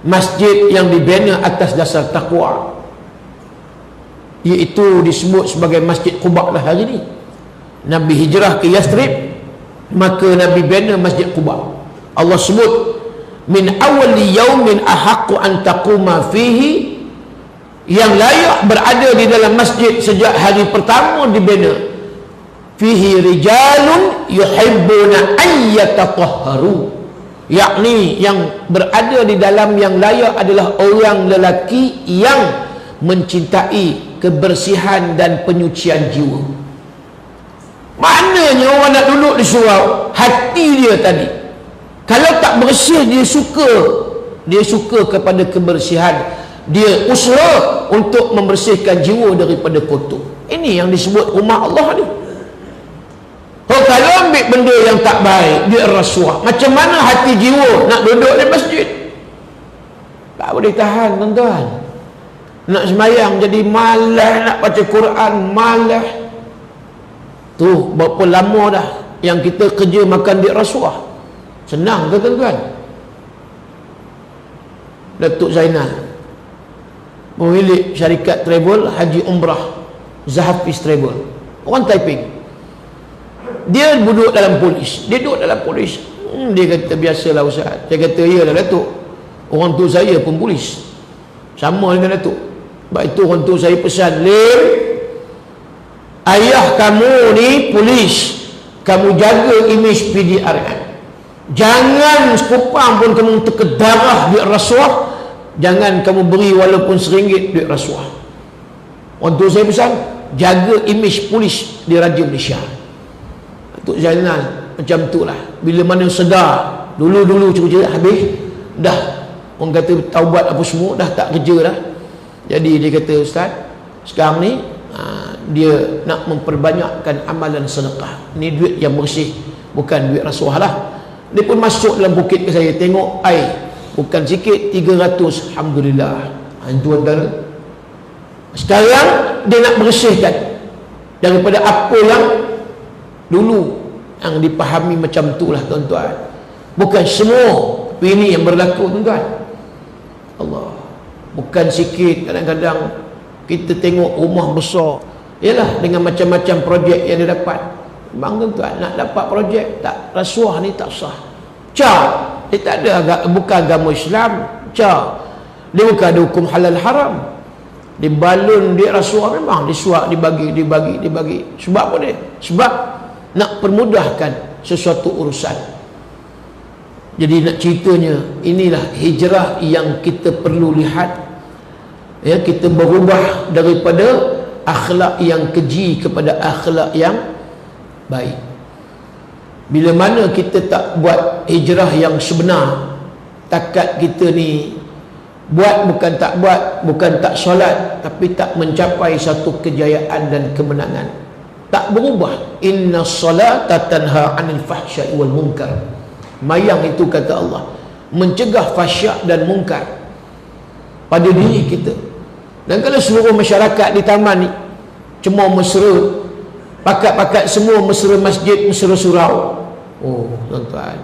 Masjid yang dibina atas dasar takwa, iaitu disebut sebagai Masjid Quba lah hari ni. Nabi hijrah ke Yathrib, maka Nabi bina Masjid Quba. Allah sebut min awwali yaumin ahaqqu an taquma fihi, yang layak berada di dalam masjid sejak hari pertama dibina. Fihi rijalun yuhibbuna an yatatahharu, yakni yang berada di dalam yang layak adalah orang lelaki yang mencintai kebersihan dan penyucian jiwa. Maknanya orang nak duduk di surau, hati dia tadi kalau tak bersih, dia suka kepada kebersihan, dia usaha untuk membersihkan jiwa daripada kotor. Ini yang disebut rumah Allah ni. Kalau ambil benda yang tak baik, dia rasuah, macam mana hati jiwa nak duduk di masjid? Tak boleh tahan, tuan-tuan. Nak sembahyang jadi malas, nak baca Quran malas. Tu berapa lama dah yang kita kerja makan duit rasuah? Senang ke, tuan-tuan? Datuk Zainal, pemilik syarikat travel Haji Umrah Zahafiz Travel, orang Taiping. Dia duduk dalam polis. Dia kata, biasalah Ustaz. Saya kata, ya lah Datuk, orang tu saya pun polis, sama dengan Datuk. Sebab itu orang tu saya pesan, Lim, ayah kamu ni polis, kamu jaga imej PDRN. Jangan sekupang pun kamu terkedarah duit rasuah. Jangan kamu beri walaupun RM1 duit rasuah. Orang tu saya pesan, jaga imej polis di Raja Malaysia. Datuk Zainal macam tu lah. Bila mana sedar, dulu cerita habis dah, orang kata taubat apa semua, dah tak kerja dah. Jadi dia kata, Ustaz, sekarang ni dia nak memperbanyakkan amalan sedekah. Ni duit yang bersih, bukan duit rasuah lah. Dia pun masuk dalam bukit ke saya, tengok air bukan sikit, 300. Alhamdulillah. Itu antara. Sekarang dia nak bersihkan daripada apa yang dulu yang dipahami macam tu lah, tuan-tuan. Bukan semua, tapi ini yang berlaku, tuan-tuan. Allah, bukan sikit. Kadang-kadang kita tengok rumah besar, ialah dengan macam-macam projek yang dia dapat. Bang, tuan-tuan, nak dapat projek tak, rasuah ni tak sah. Dia tak ada, bukan agama Islam. Dia bukan ada hukum halal haram. Dia balun dia rasuah, memang disuap, dibagi. Sebab apa dia? Sebab nak permudahkan sesuatu urusan. Jadi nak ceritanya, inilah hijrah yang kita perlu lihat. Ya, kita berubah daripada akhlak yang keji kepada akhlak yang baik. Bila mana kita tak buat hijrah yang sebenar, takat kita ni buat bukan tak buat, bukan tak solat, tapi tak mencapai satu kejayaan dan kemenangan. Tak berubah. Inna salata tanha 'anil fahsya'i wal munkar. Mayang itu, kata Allah, mencegah fahsyak dan mungkar pada diri kita. Dan kalau seluruh masyarakat di taman ni cuma mesra, pakat-pakat semua mesra masjid, mesra surau, oh tuan-tuan,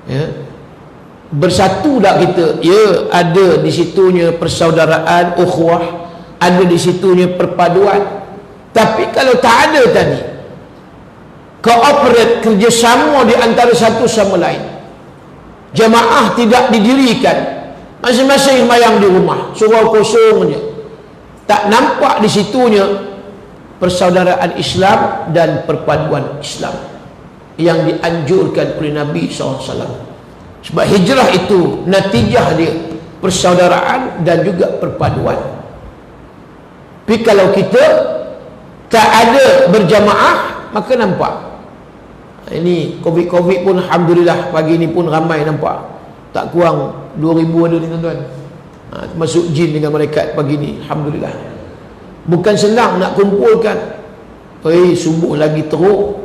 ya, bersatu tak kita? Ya, ada di situnya persaudaraan, ukhuwah, ada di situnya perpaduan. Tapi kalau tak ada tadi kooperate, kerjasama di antara satu sama lain, jamaah tidak didirikan, masing-masing sembahyang di rumah, surau kosong je, tak nampak di situnya persaudaraan Islam dan perpaduan Islam yang dianjurkan oleh Nabi SAW. Sebab hijrah itu natijah dia persaudaraan dan juga perpaduan. Tapi kalau kita tak ada berjamaah, maka nampak ini Covid pun alhamdulillah pagi ni pun ramai nampak, tak kurang 2000 ada ni, tuan-tuan. Termasuk jin dengan malaikat pagi ni, alhamdulillah. Bukan senang nak kumpulkan. Subuh lagi teruk,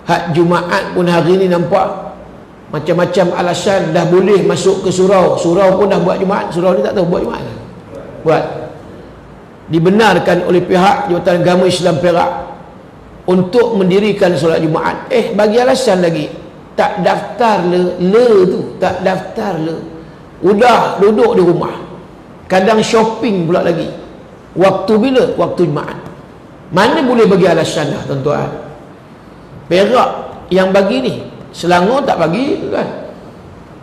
hak Jumaat pun hari ni nampak macam-macam alasan dah boleh masuk ke surau. Surau pun dah buat Jumaat, surau ni tak tahu buat Jumaat. Buat. Dibenarkan oleh pihak Jabatan Agama Islam Perak untuk mendirikan solat Jumaat. Bagi alasan lagi, tak daftar tu, tak daftar udah duduk di rumah, kadang shopping pula lagi. Waktu bila? Waktu Jumaat. Mana boleh bagi alasan dah, tuan-tuan. Perak yang bagi ni, Selangor tak bagi, kan?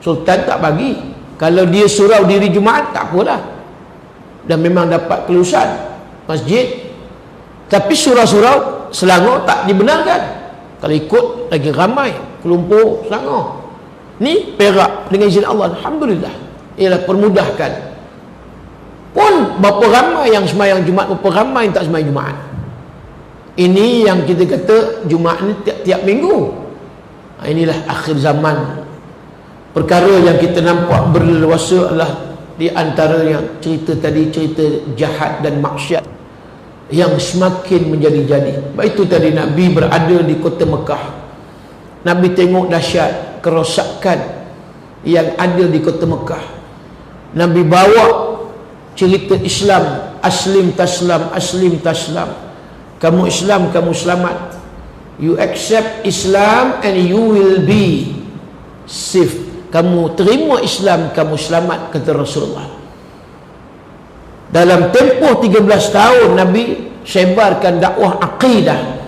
Sultan tak bagi. Kalau dia surau diri Jumaat, tak apalah, dan memang dapat kelulusan masjid. Tapi surau-surau Selangor tak dibenarkan. Kalau ikut lagi ramai kelumpur Selangor. Ni Perak dengan izin Allah, alhamdulillah, ialah permudahkan. Pun berapa ramai yang sembahyang Jumaat, berapa ramai yang tak sembahyang Jumaat. Ini yang kita kata Jumaat ni tiap-tiap minggu. Inilah akhir zaman. Perkara yang kita nampak berleluasa adalah di antara yang cerita tadi, cerita jahat dan maksiat yang semakin menjadi-jadi. Sebab itu tadi Nabi berada di kota Mekah. Nabi tengok dahsyat kerosakan yang ada di kota Mekah. Nabi bawa cerita Islam, aslim taslam, aslim taslam. Kamu Islam, kamu selamat. You accept Islam and you will be safe. Kamu terima Islam, kamu selamat, kata Rasulullah. Dalam tempoh 13 tahun Nabi sebarkan dakwah akidah.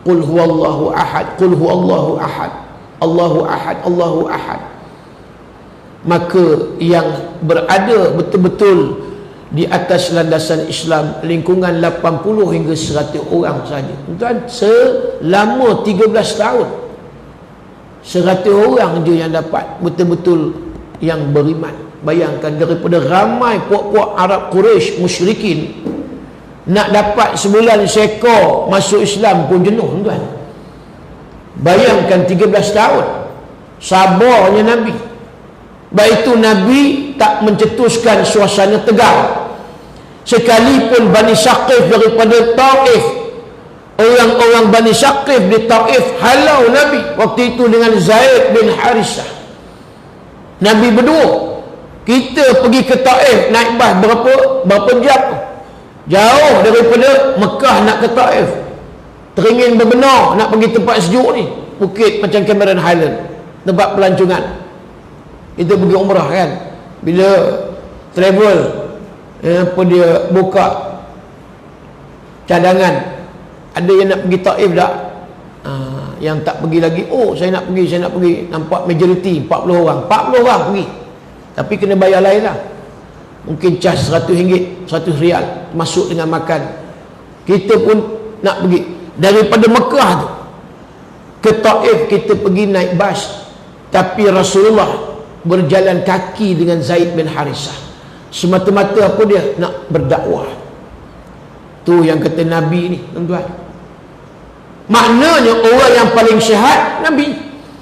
Qul huwallahu ahad, qul huwallahu ahad, Allahu ahad, Allahu ahad. Maka yang berada betul-betul di atas landasan Islam lingkungan 80 hingga 100 orang saja. Tuan, selama 13 tahun 100 orang je yang dapat betul-betul yang beriman. Bayangkan daripada ramai puak-puak Arab Quraisy musyrikin, nak dapat 9 ekor masuk Islam pun jenuh, tuan. Bayangkan 13 tahun sabarnya Nabi. Baik itu Nabi tak mencetuskan suasana tegang. Sekalipun Bani Saqif daripada Taif, orang-orang Bani Saqif di Taif halau Nabi waktu itu dengan Zaid bin Harisah. Nabi berdua, kita pergi ke Taif naik bas berapa jam? Jauh daripada Mekah nak ke Taif. Teringin berbenar nak pergi tempat sejuk ni, bukit macam Cameron Highland, tempat pelancongan. Kita pergi umrah kan, bila travel apa dia buka cadangan, ada yang nak pergi Taif tak? Yang tak pergi lagi, oh saya nak pergi, nampak majoriti 40 orang pergi, tapi kena bayar lain lah, mungkin cas RM100, RM100 masuk dengan makan. Kita pun nak pergi daripada Mekah tu ke Taif, kita pergi naik bas, tapi Rasulullah berjalan kaki dengan Zaid bin Harisah. Semata-mata apa dia? Nak berdakwah. Tu yang kata Nabi ni, tuan-tuan. Maknanya orang yang paling sihat Nabi.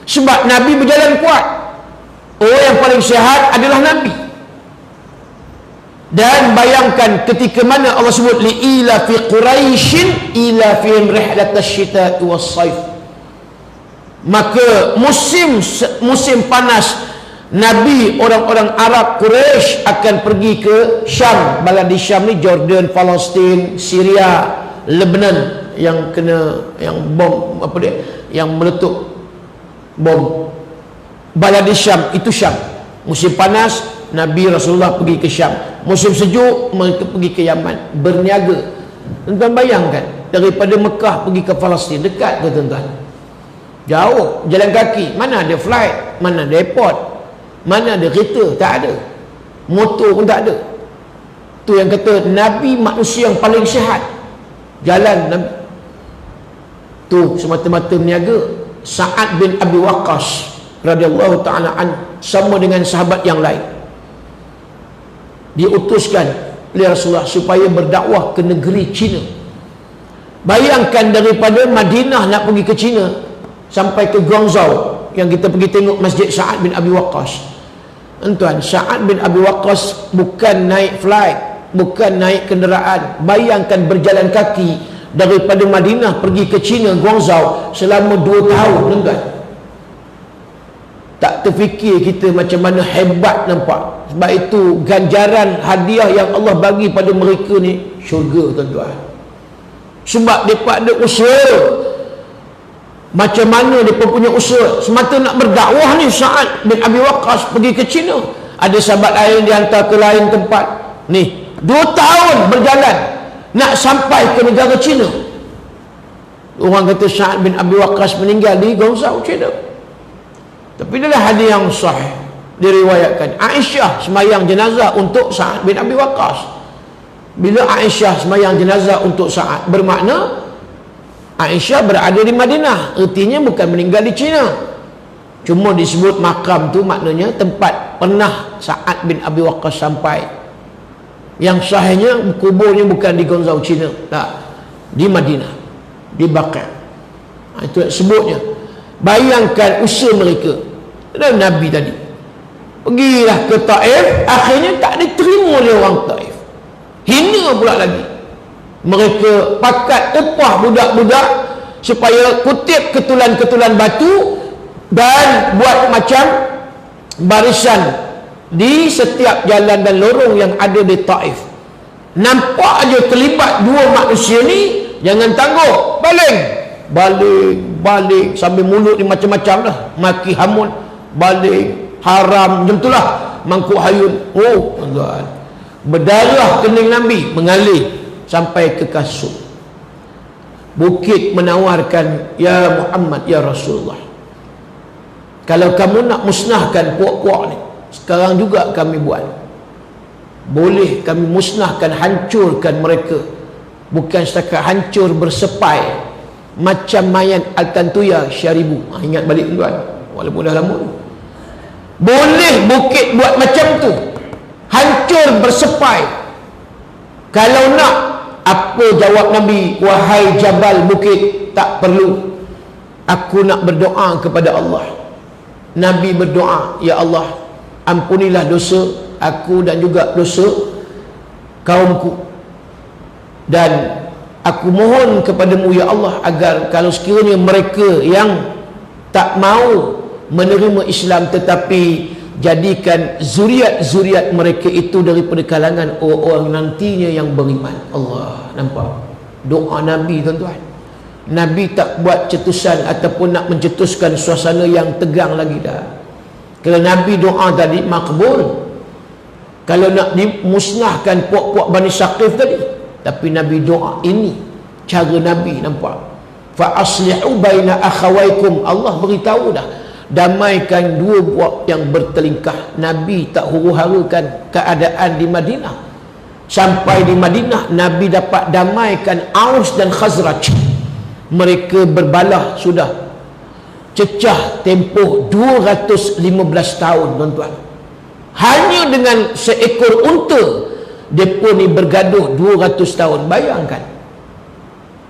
Sebab Nabi berjalan kuat. Orang yang paling sihat adalah Nabi. Dan bayangkan ketika mana Allah sebut li'ila fi Quraisyin ila fihim rihlatash syita'i was-saif. Maka musim panas Nabi, orang-orang Arab Quraisy akan pergi ke Syam. Balad di Syam ni Jordan, Palestin, Syria, Lebanon yang kena yang bom apa dia, yang meletup bom. Balad di Syam itu Syam. Musim panas Nabi Rasulullah pergi ke Syam. Musim sejuk mereka pergi ke Yaman berniaga. Tuan-tuan bayangkan daripada Mekah pergi ke Palestin, dekat ke tuan-tuan? Jauh, jalan kaki. Mana ada flight, mana ada airport, mana ada kereta, tak ada. Motor pun tak ada. Tu yang kata Nabi manusia yang paling sihat. Jalan Nabi tu semata-mata berniaga. Sa'ad bin Abi Waqqas radhiyallahu ta'ala an, sama dengan sahabat yang lain, diutuskan oleh Rasulullah supaya berdakwah ke negeri China. Bayangkan daripada Madinah nak pergi ke China sampai ke Guangzhou, yang kita pergi tengok Masjid Sa'ad bin Abi Waqqas. Tuan, Sa'ad bin Abi Waqqas bukan naik flight, bukan naik kenderaan. Bayangkan berjalan kaki daripada Madinah pergi ke China, Guangzhou selama 2 tahun, tuan. Tak terfikir kita macam mana hebat, nampak. Sebab itu ganjaran hadiah yang Allah bagi pada mereka ni syurga, tuan-tuan. Sebab mereka ada usaha. Macam mana dia punya usaha semata nak berdakwah ni. Sa'ad bin Abi Waqqas pergi ke China, ada sahabat lain dihantar ke lain tempat. Ni 2 tahun berjalan nak sampai ke negara China. Orang kata Sa'ad bin Abi Waqqas meninggal di Guangzhou, China. Tapi dalam hadis yang sahih diriwayatkan, Aisyah semayang jenazah untuk Sa'ad bin Abi Waqqas. Bila Aisyah semayang jenazah untuk Sa'ad, bermakna Aisyah berada di Madinah, artinya bukan meninggal di China. Cuma disebut makam tu maknanya tempat pernah Sa'ad bin Abi Waqqas sampai. Yang sahihnya kuburnya bukan di Guangzhou, China, tak, di Madinah. dibakar. Itu sebutnya. Bayangkan usaha mereka. Dan Nabi tadi pergilah ke Taif, akhirnya tak diterima oleh orang Taif. Hina pula lagi. Mereka pakat upah budak-budak supaya kutip ketulan-ketulan batu dan buat macam barisan di setiap jalan dan lorong yang ada di Taif. Nampak aja terlibat dua manusia ni, jangan tangguh, balik sambil mulut ni macam-macam dah, maki hamun, balik haram, macam itulah, mangkuk hayun. Oh tuan, berdarah kening Nabi mengalir sampai ke kasut. Bukit menawarkan, ya Muhammad, ya Rasulullah, kalau kamu nak musnahkan puak-puak ni, sekarang juga kami buat. Boleh kami musnahkan, hancurkan mereka. Bukan setakat hancur, bersepai macam mayat Al-Tantuya Syaribu. Ingat balik tuan, walaupun dah lama. Boleh bukit buat macam tu, hancur, bersepai. Kalau nak, apa jawab Nabi? Wahai Jabal Bukit, tak perlu. Aku nak berdoa kepada Allah. Nabi berdoa, ya Allah, ampunilah dosa aku dan juga dosa kaumku, dan aku mohon kepadamu ya Allah, agar kalau sekiranya mereka yang tak mau menerima Islam, tetapi jadikan zuriat-zuriat mereka itu daripada kalangan orang nantinya yang beriman. Allah, nampak doa Nabi tuan-tuan. Nabi tak buat cetusan ataupun nak mencetuskan suasana yang tegang lagi dah. Kalau Nabi doa tadi makbul. Kalau nak dimusnahkan puak-puak Bani Saqif tadi, tapi Nabi doa, ini cara Nabi, nampak. Fa aslihu baina akhawaikum, Allah beritahu dah, damaikan dua puak yang bertelingkah. Nabi tak huru-harakan keadaan di Madinah. Sampai di Madinah, Nabi dapat damaikan Aus dan Khazraj. Mereka berbalah sudah cecah tempoh 215 tahun tuan-tuan. Hanya dengan seekor unta depa ni bergaduh 200 tahun. Bayangkan.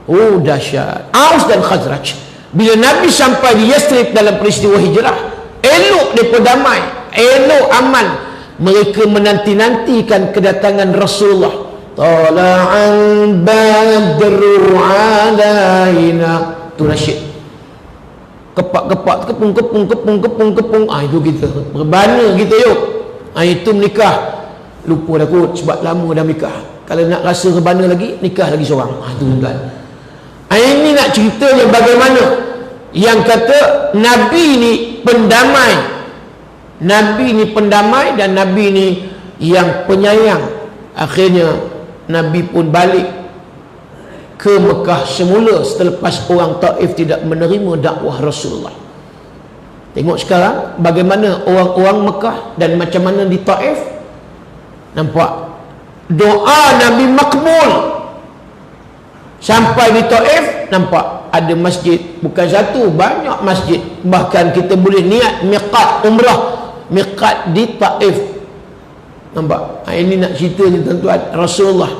Oh dahsyat. Aus dan Khazraj, bila Nabi sampai di Yathrib dalam peristiwa hijrah, elok depa damai, elok aman. Mereka menanti-nantikan kedatangan Rasulullah. Tala'an badru alaina, tu nasyid. Kepak-kepak, kepung. Itu kita berbana kita yuk. Itu menikah. Lupa dah kot, sebab lama dah nikah. Kalau nak rasa rebana lagi, nikah lagi seorang. Itu tuan. Ini nak ceritanya bagaimana yang kata Nabi ni pendamai. Nabi ni pendamai dan Nabi ni yang penyayang. Akhirnya Nabi pun balik ke Mekah semula selepas orang Taif tidak menerima dakwah Rasulullah. Tengok sekarang bagaimana orang-orang Mekah dan macam mana di Taif. Nampak doa Nabi makbul. Sampai di Taif, nampak ada masjid, bukan satu, banyak masjid. Bahkan kita boleh niat miqat umrah, miqat di Taif. Nampak? Ini nak cerita ni tuan-tuan, Rasulullah,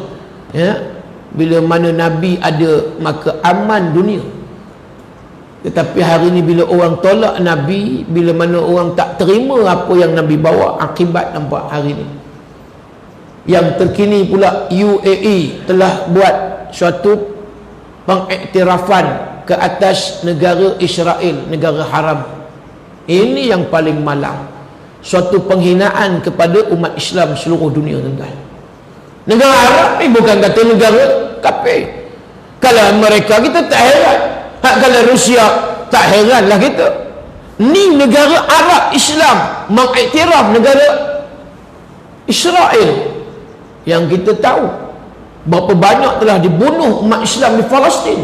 ya, bila mana Nabi ada, maka aman dunia. Tetapi hari ni bila orang tolak Nabi, bila mana orang tak terima apa yang Nabi bawa, akibat nampak hari ni. Yang terkini pula, UAE telah buat suatu pengiktirafan ke atas negara Israel, negara haram. Ini yang paling malang. Suatu penghinaan kepada umat Islam seluruh dunia tuan-tuan. Negara Arab ni bukan kata negara kafir. Kalau mereka kita tak heran. Kalau Rusia tak heranlah kita. Ni negara Arab Islam mengiktiraf negara Israel. Yang kita tahu berapa banyak telah dibunuh umat Islam di Palestin.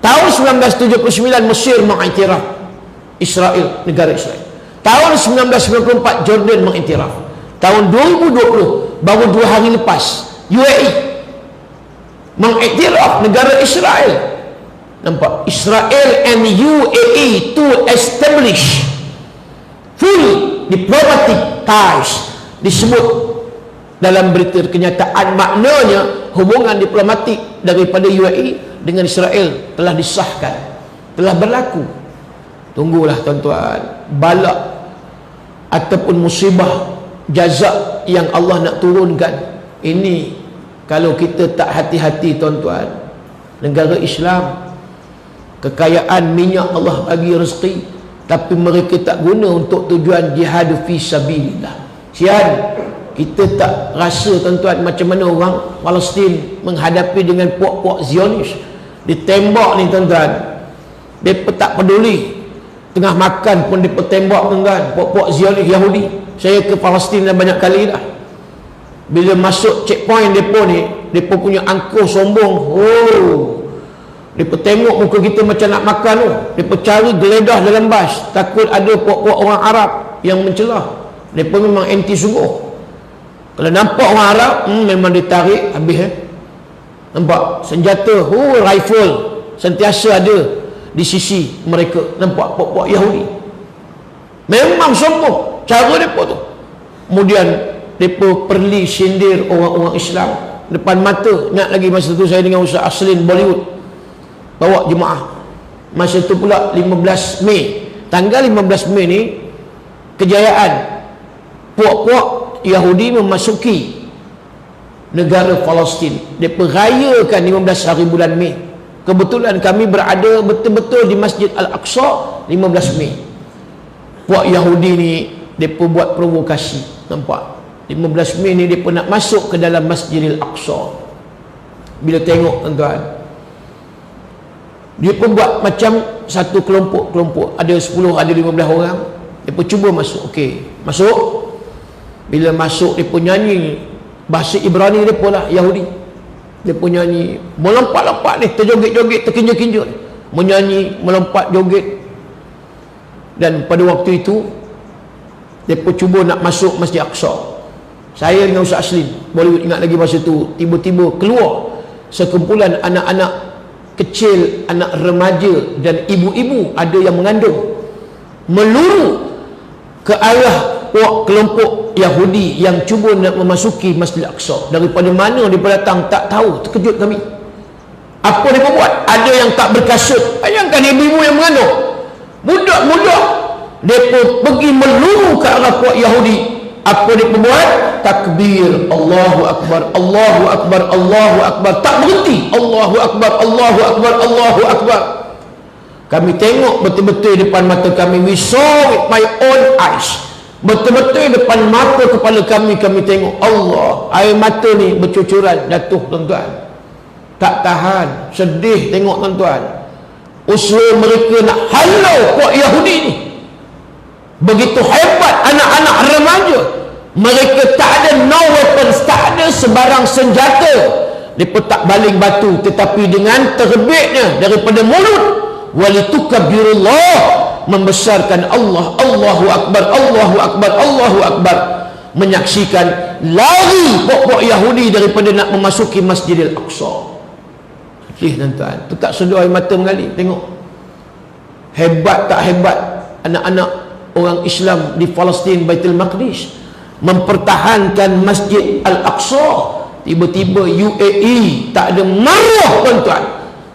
Tahun 1979 Mesir mengiktiraf Israel, negara Israel. Tahun 1994 Jordan mengiktiraf. Tahun 2020 baru 2 hari lepas UAE mengiktiraf negara Israel. Nampak? Israel and UAE to establish full diplomatic ties, disebut dalam berita kenyataan. Maknanya hubungan diplomatik daripada UAE dengan Israel telah disahkan, telah berlaku. Tunggulah tuan-tuan, bala ataupun musibah, jazak yang Allah nak turunkan ini. Kalau kita tak hati-hati tuan-tuan, negara Islam, kekayaan minyak Allah bagi rezeki, tapi mereka tak guna untuk tujuan jihad fi sabilillah. Sian, kita tak rasa tuan-tuan macam mana orang Palestin menghadapi dengan puak-puak Zionis. Ditembak ni tuan-tuan, mereka tak peduli, tengah makan pun mereka tembak tuan-tuan, puak-puak Zionis Yahudi. Saya ke Palestin dah banyak kali dah. Bila masuk checkpoint mereka ni, mereka punya angkuh sombong. Mereka tengok muka kita macam nak makan tu, mereka cari geledah dalam bas, takut ada puak-puak orang Arab yang mencelah. Mereka memang anti sungguh. Kalau nampak orang Arab, memang ditarik habis. Nampak senjata, rifle sentiasa ada di sisi mereka. Nampak puak-puak Yahudi memang sombong cara mereka tu. Kemudian mereka perli sindir orang-orang Islam depan mata. Ingat lagi masa tu saya dengan Ustaz Aslin Bollywood bawa jemaah. Masa tu pula 15 Mei, tanggal 15 Mei ni kejayaan puak-puak Yahudi memasuki negara Palestin. Mereka rayakan 15 hari bulan Mei. Kebetulan kami berada betul-betul di Masjid Al-Aqsa 15 Mei. Puak Yahudi ni mereka buat provokasi. Nampak 15 Mei ni mereka nak masuk ke dalam Masjid Al-Aqsa. Bila tengok tuan-tuan, dia pun buat macam satu kelompok-kelompok, ada 10, ada 15 orang. Mereka cuba masuk. Okey, masuk. Bila masuk, mereka nyanyi bahasa Ibrani mereka lah, Yahudi. Mereka nyanyi melompat-lompat ni, terjoget-joget, terkinja-kinja, menyanyi, melompat, joget. Dan pada waktu itu mereka cuba nak masuk Masjid Aqsa. Saya dengan Ustaz Aslin boleh ingat lagi masa tu, tiba-tiba keluar sekumpulan anak-anak kecil, anak remaja dan ibu-ibu, ada yang mengandung, meluru ke arah kelompok Yahudi yang cuba nak memasuki Masjid Al-Aqsa. Daripada mana dia datang tak tahu, terkejut kami. Apa dia buat? Ada yang tak berkasut. Bayangkan ibu-ibu yang mengandung, budak-budak, mereka pergi meluru ke arah puak Yahudi. Apa dia buat? Takbir, Allahu Akbar, Allahu Akbar, Allahu Akbar, tak berhenti. Allahu Akbar, Allahu Akbar, Allahu Akbar. Kami tengok betul-betul depan mata kami. We saw with my own eyes. Betul-betul depan mata kepala kami tengok. Allah, air mata ni bercucuran jatuh tuan-tuan. Tak tahan, sedih tengok tuan-tuan. Usaha mereka nak halau puak Yahudi ni begitu hebat. Anak-anak remaja, mereka tak ada no weapons, tak ada sebarang senjata. Mereka tak baling batu, tetapi dengan terbitnya daripada mulut, walitukabbirullah, membesarkan Allah, Allahu Akbar, Allahu Akbar, Allahu Akbar, menyaksikan lari puak-puak Yahudi daripada nak memasuki Masjidil Aqsa. Tuan-tuan, tu tak sedar air mata mengalir. Tengok hebat tak hebat anak-anak orang Islam di Palestin, Baitul Maqdis, mempertahankan Masjid Al-Aqsa. Tiba-tiba UAE tak ada marah tuan-tuan,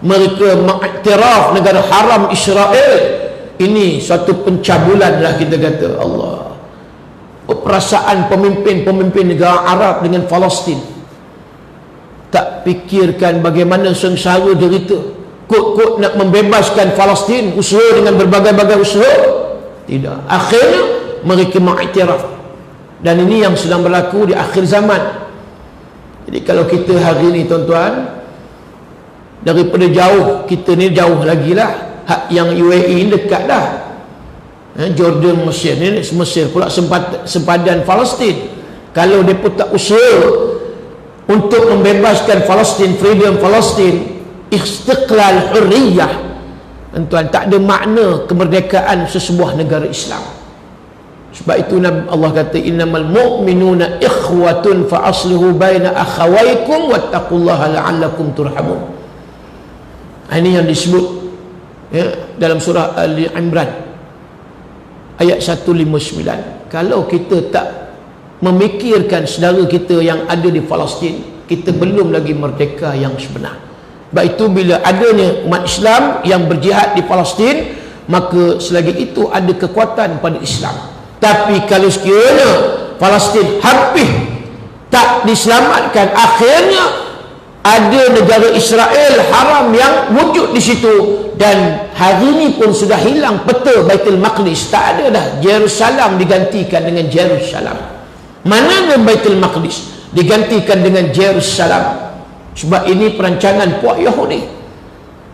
mereka mengiktiraf negara haram Israel. Ini satu pencabulan lah kita kata. Allah, perasaan pemimpin-pemimpin negara Arab dengan Palestin, tak fikirkan bagaimana sengsara derita, kod-kod nak membebaskan Palestin, usaha dengan berbagai-bagai usaha, tidak. Akhirnya mereka mengiktiraf. Dan ini yang sedang berlaku di akhir zaman. Jadi kalau kita hari ini tuan-tuan, daripada jauh, kita ni jauh lagi lah, yang UAE dekat dah, Jordan, Mesir ni, Mesir pula sempadan Palestin. Kalau mereka tak usaha untuk membebaskan Palestin, freedom Palestin, istiqlal, hurriyah, tuan-tuan, tak ada makna kemerdekaan sesebuah negara Islam. Sebab itu Allah kata, innamal mu'minuna ikhwatun fa aslihu baina akhawaykum wattaqullaha la'allakum turhamun. Ini yang disebut dalam surah Ali Imran ayat 159. Kalau kita tak memikirkan saudara kita yang ada di Palestin, kita belum lagi merdeka yang sebenar. Sebab itu bila adanya umat Islam yang berjihad di Palestin, maka selagi itu ada kekuatan pada Islam. Tapi kalau sekiranya Palestin hampir tak diselamatkan, akhirnya ada negara Israel haram yang wujud di situ, dan hari ini pun sudah hilang peta Baitul Maqdis. Tak ada dah Jerusalem digantikan dengan Jerusalem. Mana Baitul Maqdis digantikan dengan Jerusalem. Sebab ini perancangan puak Yahudi.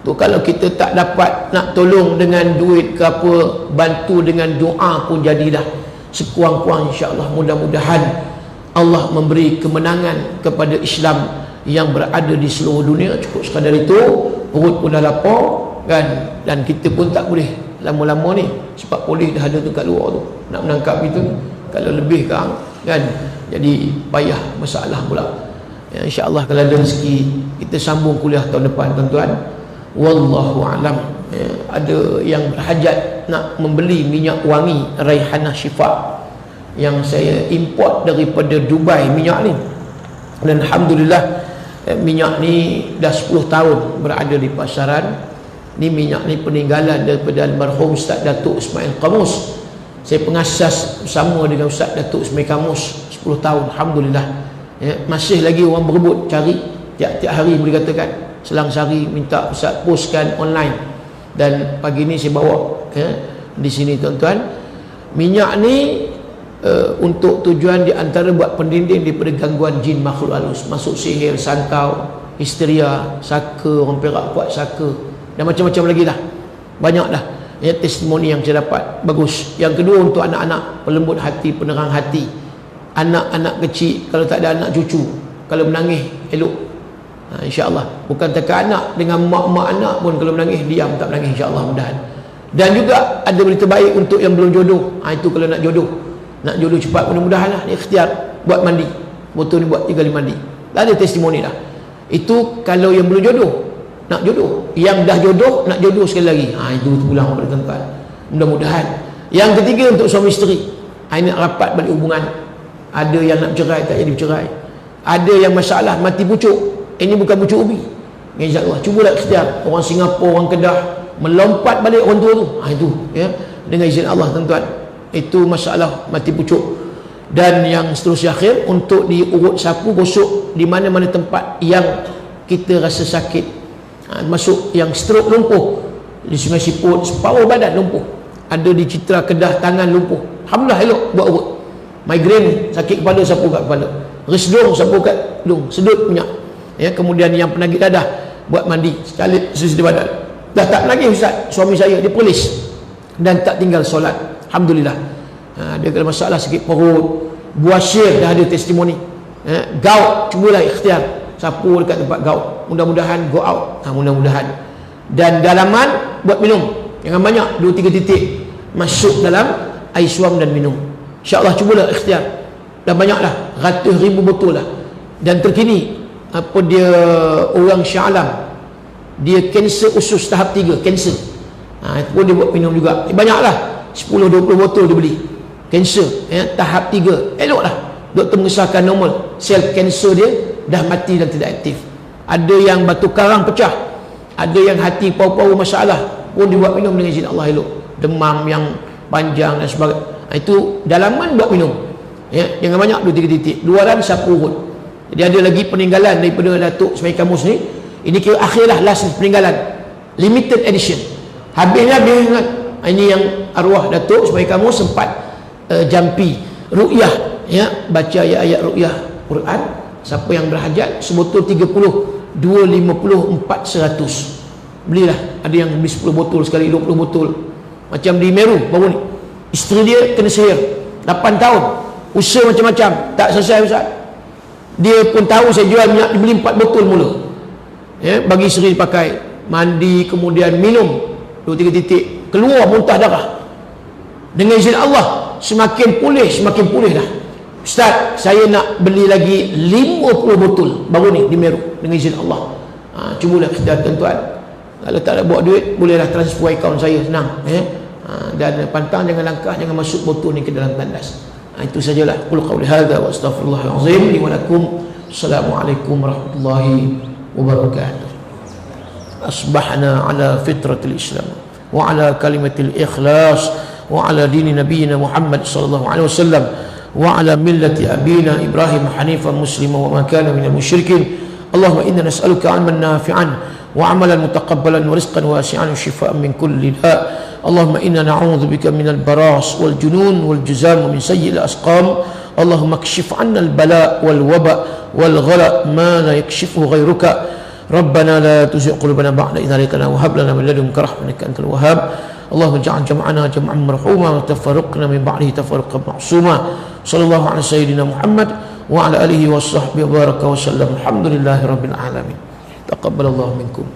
Tu kalau kita tak dapat nak tolong dengan duit ke apa, bantu dengan doa pun jadilah. Sekurang-kurang insya-Allah, mudah-mudahan Allah memberi kemenangan kepada Islam yang berada di seluruh dunia. Cukup sekadar itu, perut pun dah lapar kan, dan kita pun tak boleh lama-lama ni, sebab polis dah ada tu kat luar tu nak menangkap kita ni. Kalau lebih kan jadi payah masalah pula. Ya, insya-Allah kalau ada rezeki kita sambung kuliah tahun depan tuan-tuan. Wallahu alam. Ya, ada yang berhajat nak membeli minyak wangi Raihanah Syifa yang saya import daripada Dubai, minyak ni. Dan alhamdulillah minyak ni dah 10 tahun berada di pasaran. Ni minyak ni peninggalan daripada almarhum Ustaz Datuk Ismail Qamus. Saya pengasas bersama dengan Ustaz Datuk Ismail Qamus 10 tahun, alhamdulillah. Ya, masih lagi orang berebut cari, tiap-tiap hari boleh katakan, selang sehari minta Ustaz postkan online. Dan pagi ni saya bawa di sini tuan-tuan. Minyak ni untuk tujuan di antara buat pendinding daripada gangguan jin makhluk halus, masuk sihir, sangkau, histeria, saka, orang Perak kuat saka, dan macam-macam lagi dah, banyak dah ya testimoni yang saya dapat. Bagus. Yang kedua untuk anak-anak, pelembut hati, penerang hati. Anak-anak kecil, kalau tak ada anak cucu, kalau menangis elok, insya-Allah. Bukan takat anak, dengan mak-mak anak pun kalau menangis diam, tak menangis, insya-Allah mudahan. Dan juga ada berita baik untuk yang belum jodoh. Itu kalau nak jodoh, nak jodoh cepat, mudah-mudahan lah dia ikhtiar buat mandi, botol ni buat 3 kali mandi. Dah ada testimoni dah. Itu kalau yang belum jodoh, nak jodoh. Yang dah jodoh, nak jodoh sekali lagi. Itu pulang pada tuan-tuan. Mudah-mudahan. Yang ketiga untuk suami isteri, nak rapat balik hubungan. Ada yang nak bercerai, tak jadi bercerai. Ada yang masalah mati pucuk, ini bukan pucuk ubi. InsyaAllah, cubalah ikhtiar. Orang Singapura, orang Kedah melompat balik orang tua tu. Itu ya, dengan izin Allah tuan-tuan. Itu masalah mati pucuk. Dan yang seterusnya akhir, untuk diurut sapu gosok di mana-mana tempat yang kita rasa sakit, masuk yang stroke lumpuh, di Sungai Siput separuh badan lumpuh, ada di Citra Kedah tangan lumpuh, alhamdulillah elok buat urut. Migrain, sakit kepala, sapu kat kepala. Resdung, sapu kat hidung, sedut minyak. Ya, kemudian yang penagih dadah, buat mandi sekali sisi badan. Dah tak menagih Ustaz, suami saya dia polis dan tak tinggal solat, alhamdulillah. Dia ada masalah sakit perut, buasir, dah ada testimoni. Gout, cubalah ikhtiar sapu dekat tempat gout, mudah-mudahan go out. Mudah-mudahan. Dan dalaman buat minum, jangan banyak, 2-3 titik masuk dalam air suam dan minum. InsyaAllah cubalah ikhtiar. Dah banyak dah, ratus ribu botol dah. Dan terkini dia orang Shah Alam, dia kanser usus tahap 3, kanser. Itu pun dia buat minum juga. Banyak lah, 10-20 botol dia beli. Kanser tahap 3, elok lah. Doktor mengesahkan normal, sel kanser dia dah mati dan tidak aktif. Ada yang batu karang pecah, ada yang hati paru-paru masalah, pun dia buat minum dengan izin Allah elok. Demam yang panjang dan sebagainya, itu dalaman buat minum ya, jangan banyak, 2-3 titik, luaran sapu urut. Jadi ada lagi peninggalan daripada Datuk Ismail Qamus ni. Ini kira akhirlah, last peninggalan, limited edition, habislah dia ingat. Ini yang arwah Datuk Ismail Qamus sempat jampi ruqyah ya, baca ayat-ayat ruqyah Quran. Siapa yang berhajat, sebotol 30, 250, 400, belilah. Ada yang beli 10 botol sekali, 20 botol. Macam di Meru baru ni, isteri dia kena sihir 8 tahun, usaha macam-macam tak selesai Ustaz. Dia pun tahu saya jual minyak, dibeli 4 botol mula ya, bagi isteri dipakai, mandi, kemudian minum 2-3 titik, keluar muntah darah. Dengan izin Allah semakin pulih dah. Ustaz, saya nak beli lagi 50 botol baru ni di Meru dengan izin Allah. Cubalah kita tuan-tuan. Kalau tak ada buat duit, bolehlah transfer akaun saya, senang dan pantang, jangan langkah, jangan masuk botol ni ke dalam tandas. Itu sajalah. Qul qawli hadza wa astaghfirullahal azim li wa lakum. Assalamualaikum warahmatullahi wabarakatuh. asbahna ala fitratil Islam wa ala kalimatil ikhlas wa ala dini nabiyina Muhammad sallallahu alaihi wasallam wa ala millati abina Ibrahim hanifan muslima wa ma kana minal musyrikin. Allahumma inna nas'aluka 'ilman nafi'an wa 'amalan mutaqabbalan wa rizqan wasi'an wa shifaa'an min kulli da'. Allahumma inna na'udzubika minal baras wal junun wal juzam wa min sayyi'il asqam. Allahumma kshif 'anna al bala' wal waba' wal ghala' ma la yakshifuhu ghayruka. Rabbana la tuzigh qulubana ba'da idh hadaytana wa hab lana min ladunka rahmatan innaka antal wahhab. Allahumma ij'al jam'ana jam'an marhuma wa tafarruqna min ba'dihi tafarruqan ma'suma. Sallallahu ala sayyidina Muhammad wa ala alihi wa sahbihi wa baraka wa sallam. Alhamdulillahi rabbil alamin. Taqabbalallahu minkum.